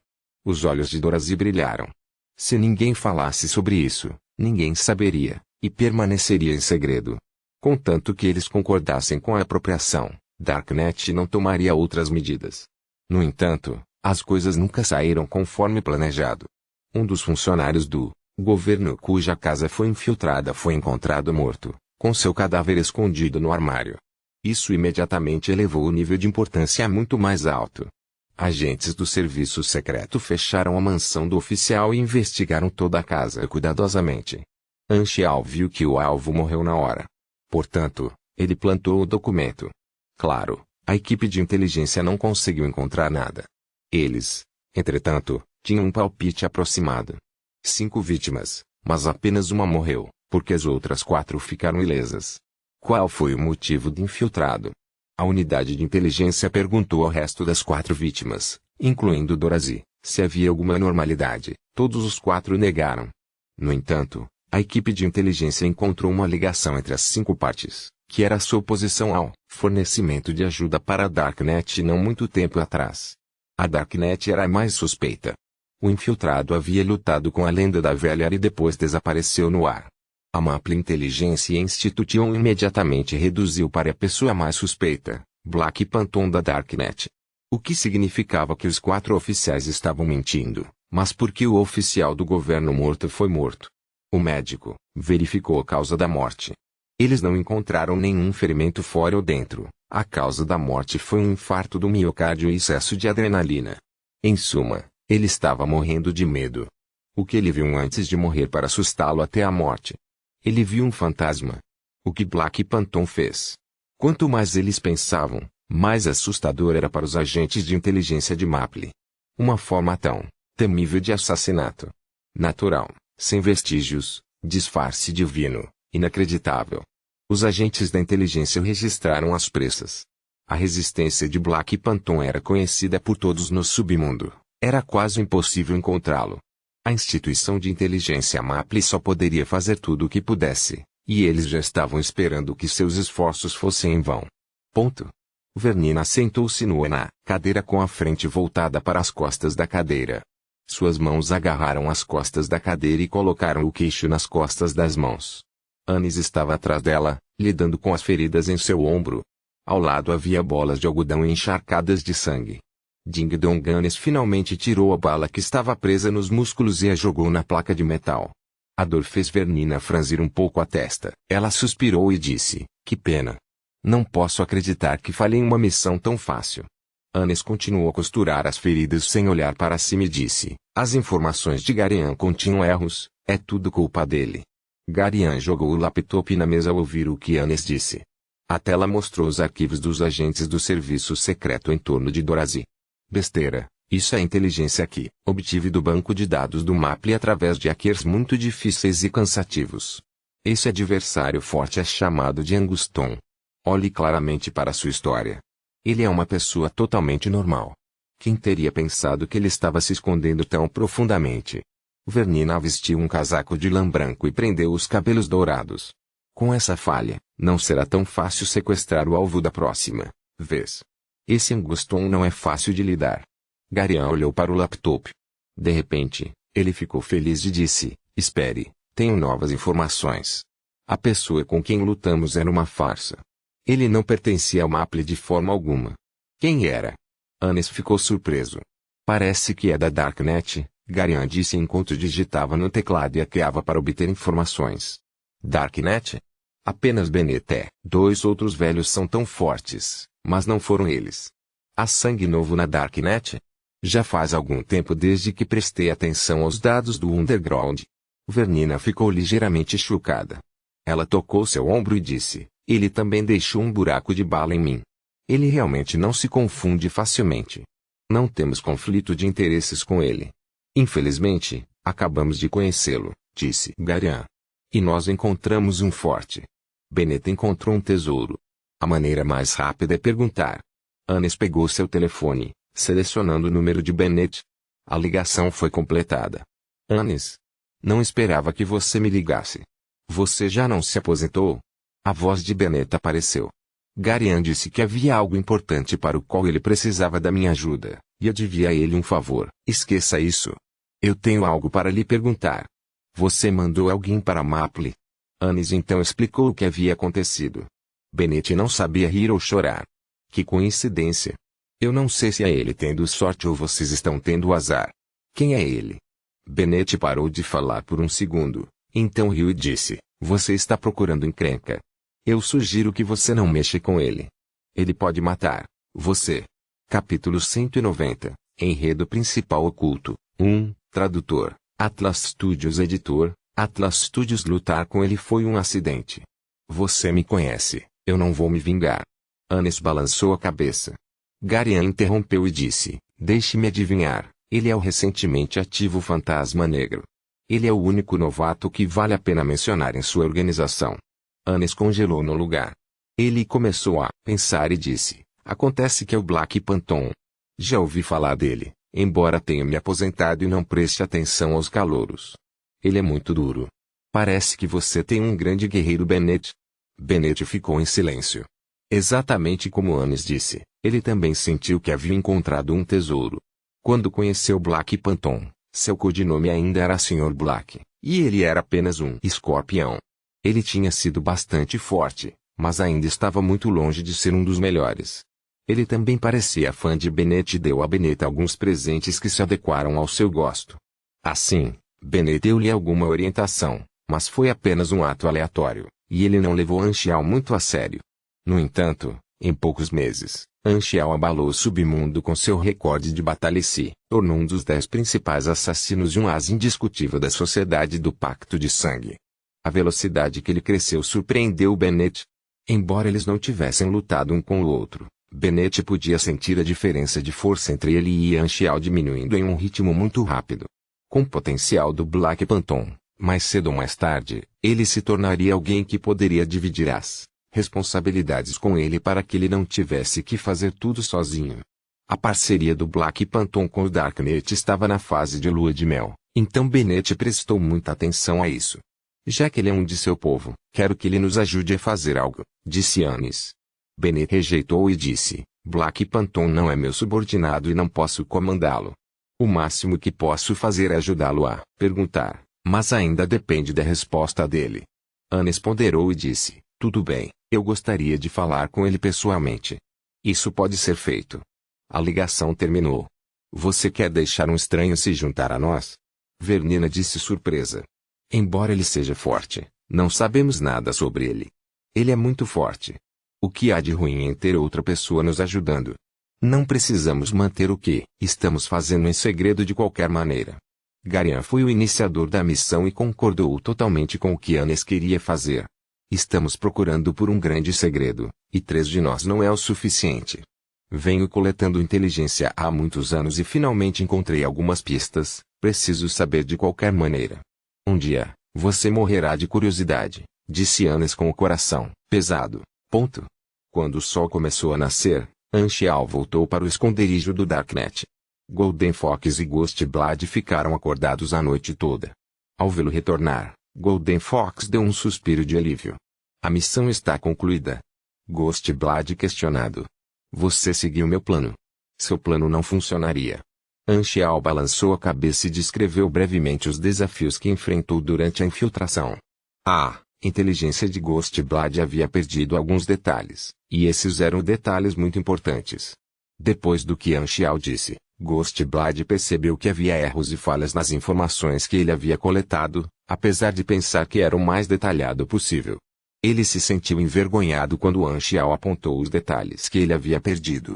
Os olhos de Dorothy brilharam. Se ninguém falasse sobre isso, ninguém saberia, e permaneceria em segredo. Contanto que eles concordassem com a apropriação, Darknet não tomaria outras medidas. No entanto, as coisas nunca saíram conforme planejado. Um dos funcionários do governo cuja casa foi infiltrada foi encontrado morto, com seu cadáver escondido no armário. Isso imediatamente elevou o nível de importância muito mais alto. Agentes do serviço secreto fecharam a mansão do oficial e investigaram toda a casa cuidadosamente. Anchial viu que o alvo morreu na hora. Portanto, ele plantou o documento. Claro, a equipe de inteligência não conseguiu encontrar nada. Eles, entretanto, tinham um palpite aproximado. 5 vítimas, mas apenas uma morreu, porque as outras 4 ficaram ilesas. Qual foi o motivo do infiltrado? A unidade de inteligência perguntou ao resto das 4 vítimas, incluindo Dorothy, se havia alguma anormalidade. Todos os 4 negaram. No entanto, a equipe de inteligência encontrou uma ligação entre as 5 partes, que era sua oposição ao fornecimento de ajuda para a Darknet não muito tempo atrás. A Darknet era a mais suspeita. O infiltrado havia lutado com a lenda da velha e depois desapareceu no ar. A Maple Intelligence Institution imediatamente reduziu para a pessoa mais suspeita, Black Phantom da Darknet. O que significava que os 4 oficiais estavam mentindo, mas porque o oficial do governo morto foi morto. O médico verificou a causa da morte. Eles não encontraram nenhum ferimento fora ou dentro. A causa da morte foi um infarto do miocárdio e excesso de adrenalina. Em suma, ele estava morrendo de medo. O que ele viu antes de morrer para assustá-lo até a morte? Ele viu um fantasma. O que Black Phantom fez? Quanto mais eles pensavam, mais assustador era para os agentes de inteligência de Maple. Uma forma tão temível de assassinato. Natural, sem vestígios, disfarce divino, inacreditável. Os agentes da inteligência registraram as pressas. A resistência de Black Phantom era conhecida por todos no submundo. Era quase impossível encontrá-lo. A instituição de inteligência Maple só poderia fazer tudo o que pudesse, e eles já estavam esperando que seus esforços fossem em vão. Ponto. Vernina sentou-se na cadeira com a frente voltada para as costas da cadeira. Suas mãos agarraram as costas da cadeira e colocaram o queixo nas costas das mãos. Anis estava atrás dela, lidando com as feridas em seu ombro. Ao lado havia bolas de algodão encharcadas de sangue. Ding Dong Anis finalmente tirou a bala que estava presa nos músculos e a jogou na placa de metal. A dor fez Vernina franzir um pouco a testa. Ela suspirou e disse, que pena. Não posso acreditar que falhei em uma missão tão fácil. Anis continuou a costurar as feridas sem olhar para cima e disse: as informações de Garian continham erros, é tudo culpa dele. Garian jogou o laptop na mesa ao ouvir o que Anis disse. A tela mostrou os arquivos dos agentes do serviço secreto em torno de Dorazi. Besteira, isso é inteligência que obtive do banco de dados do Maple através de hackers muito difíceis e cansativos. Esse adversário forte é chamado de Anguston. Olhe claramente para sua história. Ele é uma pessoa totalmente normal. Quem teria pensado que ele estava se escondendo tão profundamente? Vernina vestiu um casaco de lã branco e prendeu os cabelos dourados. Com essa falha, não será tão fácil sequestrar o alvo da próxima vez. Esse Anguston não é fácil de lidar. Garian olhou para o laptop. De repente, ele ficou feliz e disse: espere, tenho novas informações. A pessoa com quem lutamos era uma farsa. Ele não pertencia ao Maple de forma alguma. Quem era? Anis ficou surpreso. Parece que é da Darknet, Garian disse enquanto digitava no teclado e hackeava para obter informações. Darknet? Apenas Bennett. Dois outros velhos são tão fortes, mas não foram eles. Há sangue novo na Darknet? Já faz algum tempo desde que prestei atenção aos dados do Underground. Vernina ficou ligeiramente chocada. Ela tocou seu ombro e disse: ele também deixou um buraco de bala em mim. Ele realmente não se confunde facilmente. Não temos conflito de interesses com ele. Infelizmente, acabamos de conhecê-lo, disse Garian. E nós encontramos um forte. Bennett encontrou um tesouro. A maneira mais rápida é perguntar. Anis pegou seu telefone, selecionando o número de Bennett. A ligação foi completada. Anis, não esperava que você me ligasse. Você já não se aposentou? A voz de Bennett apareceu. Garian disse que havia algo importante para o qual ele precisava da minha ajuda, e eu devia a ele um favor. Esqueça isso. Eu tenho algo para lhe perguntar. Você mandou alguém para Maple? Anis então explicou o que havia acontecido. Bennett não sabia rir ou chorar. Que coincidência. Eu não sei se é ele tendo sorte ou vocês estão tendo azar. Quem é ele? Bennett parou de falar por um segundo, então riu e disse: você está procurando encrenca. Eu sugiro que você não mexa com ele. Ele pode matar você. Capítulo 190. Enredo principal oculto. 1. Tradutor. Atlas Studios editor. Atlas Studios lutar com ele foi um acidente. Você me conhece, eu não vou me vingar. Anis balançou a cabeça. Garian interrompeu e disse: deixe-me adivinhar, ele é o recentemente ativo Fantasma Negro. Ele é o único novato que vale a pena mencionar em sua organização. Anis congelou no lugar. Ele começou a pensar e disse: acontece que é o Black Panton. Já ouvi falar dele, embora tenha me aposentado e não preste atenção aos calouros. Ele é muito duro. Parece que você tem um grande guerreiro Bennett. Bennett ficou em silêncio. Exatamente como Anis disse, ele também sentiu que havia encontrado um tesouro. Quando conheceu Black Panton, seu codinome ainda era Sr. Black, e ele era apenas um escorpião. Ele tinha sido bastante forte, mas ainda estava muito longe de ser um dos melhores. Ele também parecia fã de Bennett e deu a Bennett alguns presentes que se adequaram ao seu gosto. Assim, Bennett deu-lhe alguma orientação, mas foi apenas um ato aleatório, e ele não levou Anxiao muito a sério. No entanto, em poucos meses, Anxiao abalou o submundo com seu recorde de batalha e se tornou um dos 10 principais assassinos e um as indiscutível da sociedade do Pacto de Sangue. A velocidade que ele cresceu surpreendeu Bennett. Embora eles não tivessem lutado um com o outro, Bennett podia sentir a diferença de força entre ele e Anxiao diminuindo em um ritmo muito rápido. Com o potencial do Black Panton, mais cedo ou mais tarde, ele se tornaria alguém que poderia dividir as responsabilidades com ele para que ele não tivesse que fazer tudo sozinho. A parceria do Black Panton com o Darknet estava na fase de lua de mel, então Bennett prestou muita atenção a isso. Já que ele é um de seu povo, quero que ele nos ajude a fazer algo, disse Anis. Bennett rejeitou e disse: Black Panton não é meu subordinado e não posso comandá-lo. O máximo que posso fazer é ajudá-lo a perguntar, mas ainda depende da resposta dele. Anis ponderou e disse: tudo bem, eu gostaria de falar com ele pessoalmente. Isso pode ser feito. A ligação terminou. Você quer deixar um estranho se juntar a nós? Vernina disse surpresa. Embora ele seja forte, não sabemos nada sobre ele. Ele é muito forte. O que há de ruim em ter outra pessoa nos ajudando? Não precisamos manter o que estamos fazendo em segredo de qualquer maneira. Garian foi o iniciador da missão e concordou totalmente com o que Anes queria fazer. Estamos procurando por um grande segredo, e 3 de nós não é o suficiente. Venho coletando inteligência há muitos anos e finalmente encontrei algumas pistas. Preciso saber de qualquer maneira. Um dia, você morrerá de curiosidade, disse Anes com o coração pesado. Ponto. Quando o sol começou a nascer, Anxial voltou para o esconderijo do Darknet. Golden Fox e Ghost Blood ficaram acordados a noite toda. Ao vê-lo retornar, Golden Fox deu um suspiro de alívio. A missão está concluída. Ghost Blood questionado. Você seguiu meu plano. Seu plano não funcionaria. Anxial balançou a cabeça e descreveu brevemente os desafios que enfrentou durante a infiltração. A inteligência de Ghost Blood havia perdido alguns detalhes, e esses eram detalhes muito importantes. Depois do que Anxial disse, Ghost Blood percebeu que havia erros e falhas nas informações que ele havia coletado, apesar de pensar que era o mais detalhado possível. Ele se sentiu envergonhado quando Anxial apontou os detalhes que ele havia perdido.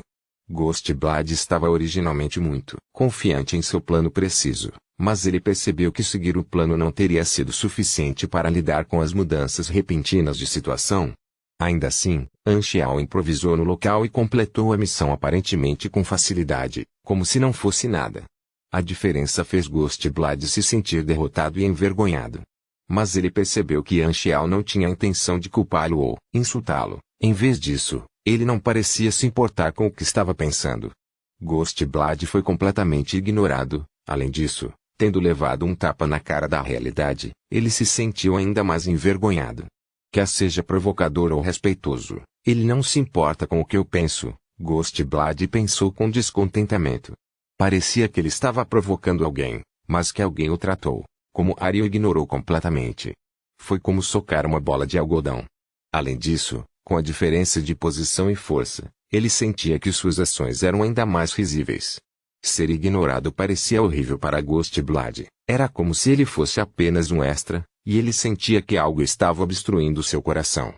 Ghost Blood estava originalmente muito confiante em seu plano preciso, mas ele percebeu que seguir o plano não teria sido suficiente para lidar com as mudanças repentinas de situação. Ainda assim, Anxial improvisou no local e completou a missão aparentemente com facilidade, como se não fosse nada. A diferença fez Ghost Blood se sentir derrotado e envergonhado. Mas ele percebeu que Anxial não tinha a intenção de culpá-lo ou insultá-lo. Em vez disso, ele não parecia se importar com o que estava pensando. Ghost Blood foi completamente ignorado. Além disso, tendo levado um tapa na cara da realidade, ele se sentiu ainda mais envergonhado. Quer seja provocador ou respeitoso, ele não se importa com o que eu penso, Ghost Blood pensou com descontentamento. Parecia que ele estava provocando alguém, mas que alguém o tratou como ar e o ignorou completamente. Foi como socar uma bola de algodão. Além disso, com a diferença de posição e força, ele sentia que suas ações eram ainda mais risíveis. Ser ignorado parecia horrível para Ghost Blood. Era como se ele fosse apenas um extra, e ele sentia que algo estava obstruindo seu coração.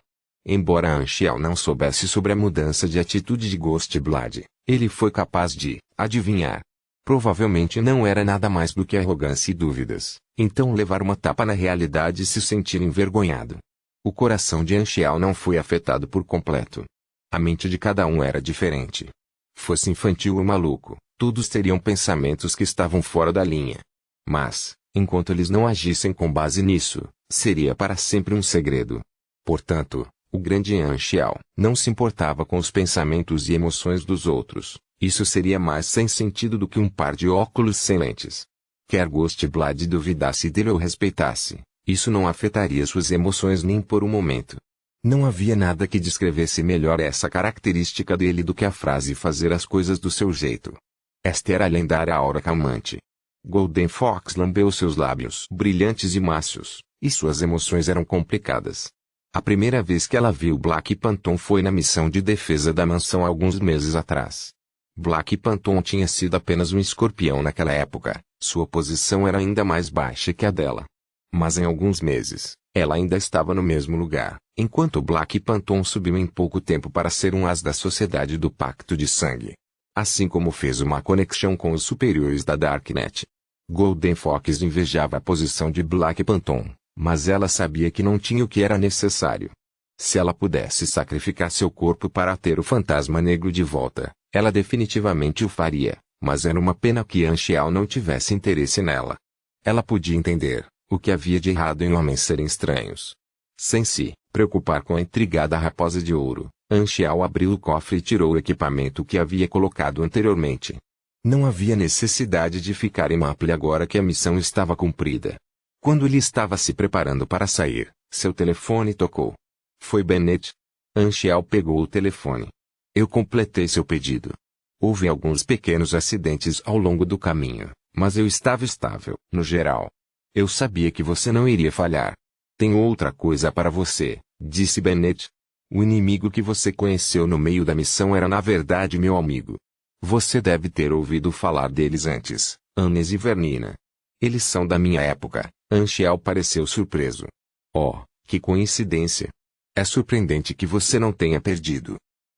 Embora Anxial não soubesse sobre a mudança de atitude de Ghost Blood, ele foi capaz de adivinhar. Provavelmente não era nada mais do que arrogância e dúvidas, então levar uma tapa na realidade e se sentir envergonhado. O coração de Anxial não foi afetado por completo. A mente de cada um era diferente. Fosse infantil ou maluco, todos teriam pensamentos que estavam fora da linha. Mas, enquanto eles não agissem com base nisso, seria para sempre um segredo. Portanto, o grande Anxial não se importava com os pensamentos e emoções dos outros. Isso seria mais sem sentido do que um par de óculos sem lentes. Quer Ghost Blood duvidasse dele ou respeitasse, isso não afetaria suas emoções nem por um momento. Não havia nada que descrevesse melhor essa característica dele do que a frase fazer as coisas do seu jeito. Esta era a lendária aura calmante. Golden Fox lambeu seus lábios brilhantes e mácios, e suas emoções eram complicadas. A primeira vez que ela viu Black Phantom foi na missão de defesa da mansão alguns meses atrás. Black Phantom tinha sido apenas um escorpião naquela época, sua posição era ainda mais baixa que a dela. Mas em alguns meses, ela ainda estava no mesmo lugar, enquanto Black Phantom subiu em pouco tempo para ser um as da Sociedade do Pacto de Sangue. Assim como fez uma conexão com os superiores da Darknet. Golden Fox invejava a posição de Black Phantom, mas ela sabia que não tinha o que era necessário. Se ela pudesse sacrificar seu corpo para ter o fantasma negro de volta, ela definitivamente o faria, mas era uma pena que Anxial não tivesse interesse nela. Ela podia entender o que havia de errado em homens serem estranhos. Sem se preocupar com a intrigada raposa de ouro, Anxial abriu o cofre e tirou o equipamento que havia colocado anteriormente. Não havia necessidade de ficar em Maple agora que a missão estava cumprida. Quando ele estava se preparando para sair, seu telefone tocou. Foi Bennett. Anxial pegou o telefone. Eu completei seu pedido. Houve alguns pequenos acidentes ao longo do caminho, mas eu estava estável, no geral. Eu sabia que você não iria falhar. Tenho outra coisa para você, disse Bennett. O inimigo que você conheceu no meio da missão era na verdade meu amigo. Você deve ter ouvido falar deles antes, Anes e Vernina. Eles são da minha época. Anxial pareceu surpreso. Oh, que coincidência. É surpreendente que você não tenha perdido.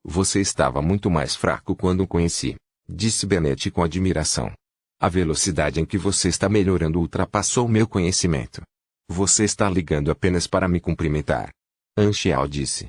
Você estava muito mais fraco quando o conheci, disse Bennett com admiração. A velocidade em que você está melhorando ultrapassou meu conhecimento. Você está ligando apenas para me cumprimentar. Anchial disse.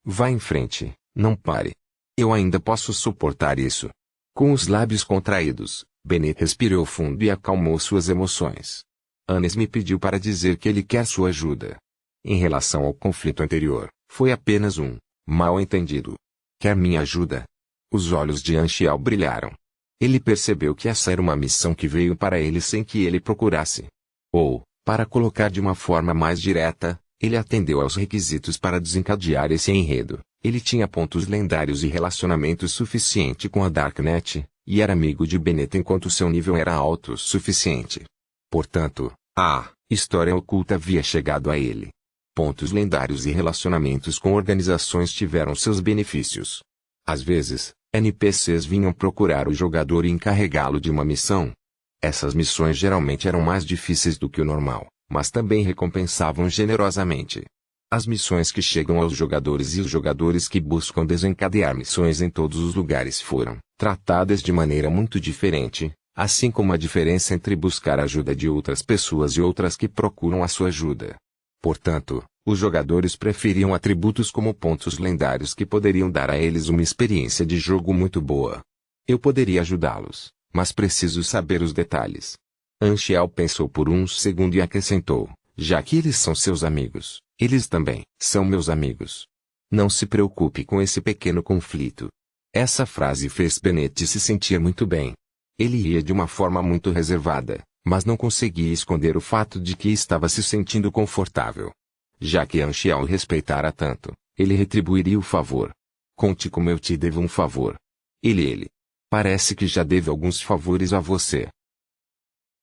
Vá em frente, não pare. Eu ainda posso suportar isso. Com os lábios contraídos, Bennett respirou fundo e acalmou suas emoções. Anes me pediu para dizer que ele quer sua ajuda. Em relação ao conflito anterior, foi apenas um mal-entendido. Quer minha ajuda? Os olhos de Anchial brilharam. Ele percebeu que essa era uma missão que veio para ele sem que ele procurasse. Ou, para colocar de uma forma mais direta, ele atendeu aos requisitos para desencadear esse enredo. Ele tinha pontos lendários e relacionamento suficiente com a Darknet, e era amigo de Bennett enquanto seu nível era alto o suficiente. Portanto, a história oculta havia chegado a ele. Pontos lendários e relacionamentos com organizações tiveram seus benefícios. Às vezes, NPCs vinham procurar o jogador e encarregá-lo de uma missão. Essas missões geralmente eram mais difíceis do que o normal, mas também recompensavam generosamente. As missões que chegam aos jogadores e os jogadores que buscam desencadear missões em todos os lugares foram tratadas de maneira muito diferente, assim como a diferença entre buscar a ajuda de outras pessoas e outras que procuram a sua ajuda. Portanto, os jogadores preferiam atributos como pontos lendários que poderiam dar a eles uma experiência de jogo muito boa. Eu poderia ajudá-los, mas preciso saber os detalhes. Anchial pensou por um segundo e acrescentou, já que eles são seus amigos, eles também são meus amigos. Não se preocupe com esse pequeno conflito. Essa frase fez Bennett se sentir muito bem. Ele ria de uma forma muito reservada, mas não conseguia esconder o fato de que estava se sentindo confortável. Já que Anchial o respeitara tanto, ele retribuiria o favor. Conte como eu te devo um favor. Ele. Parece que já deve alguns favores a você.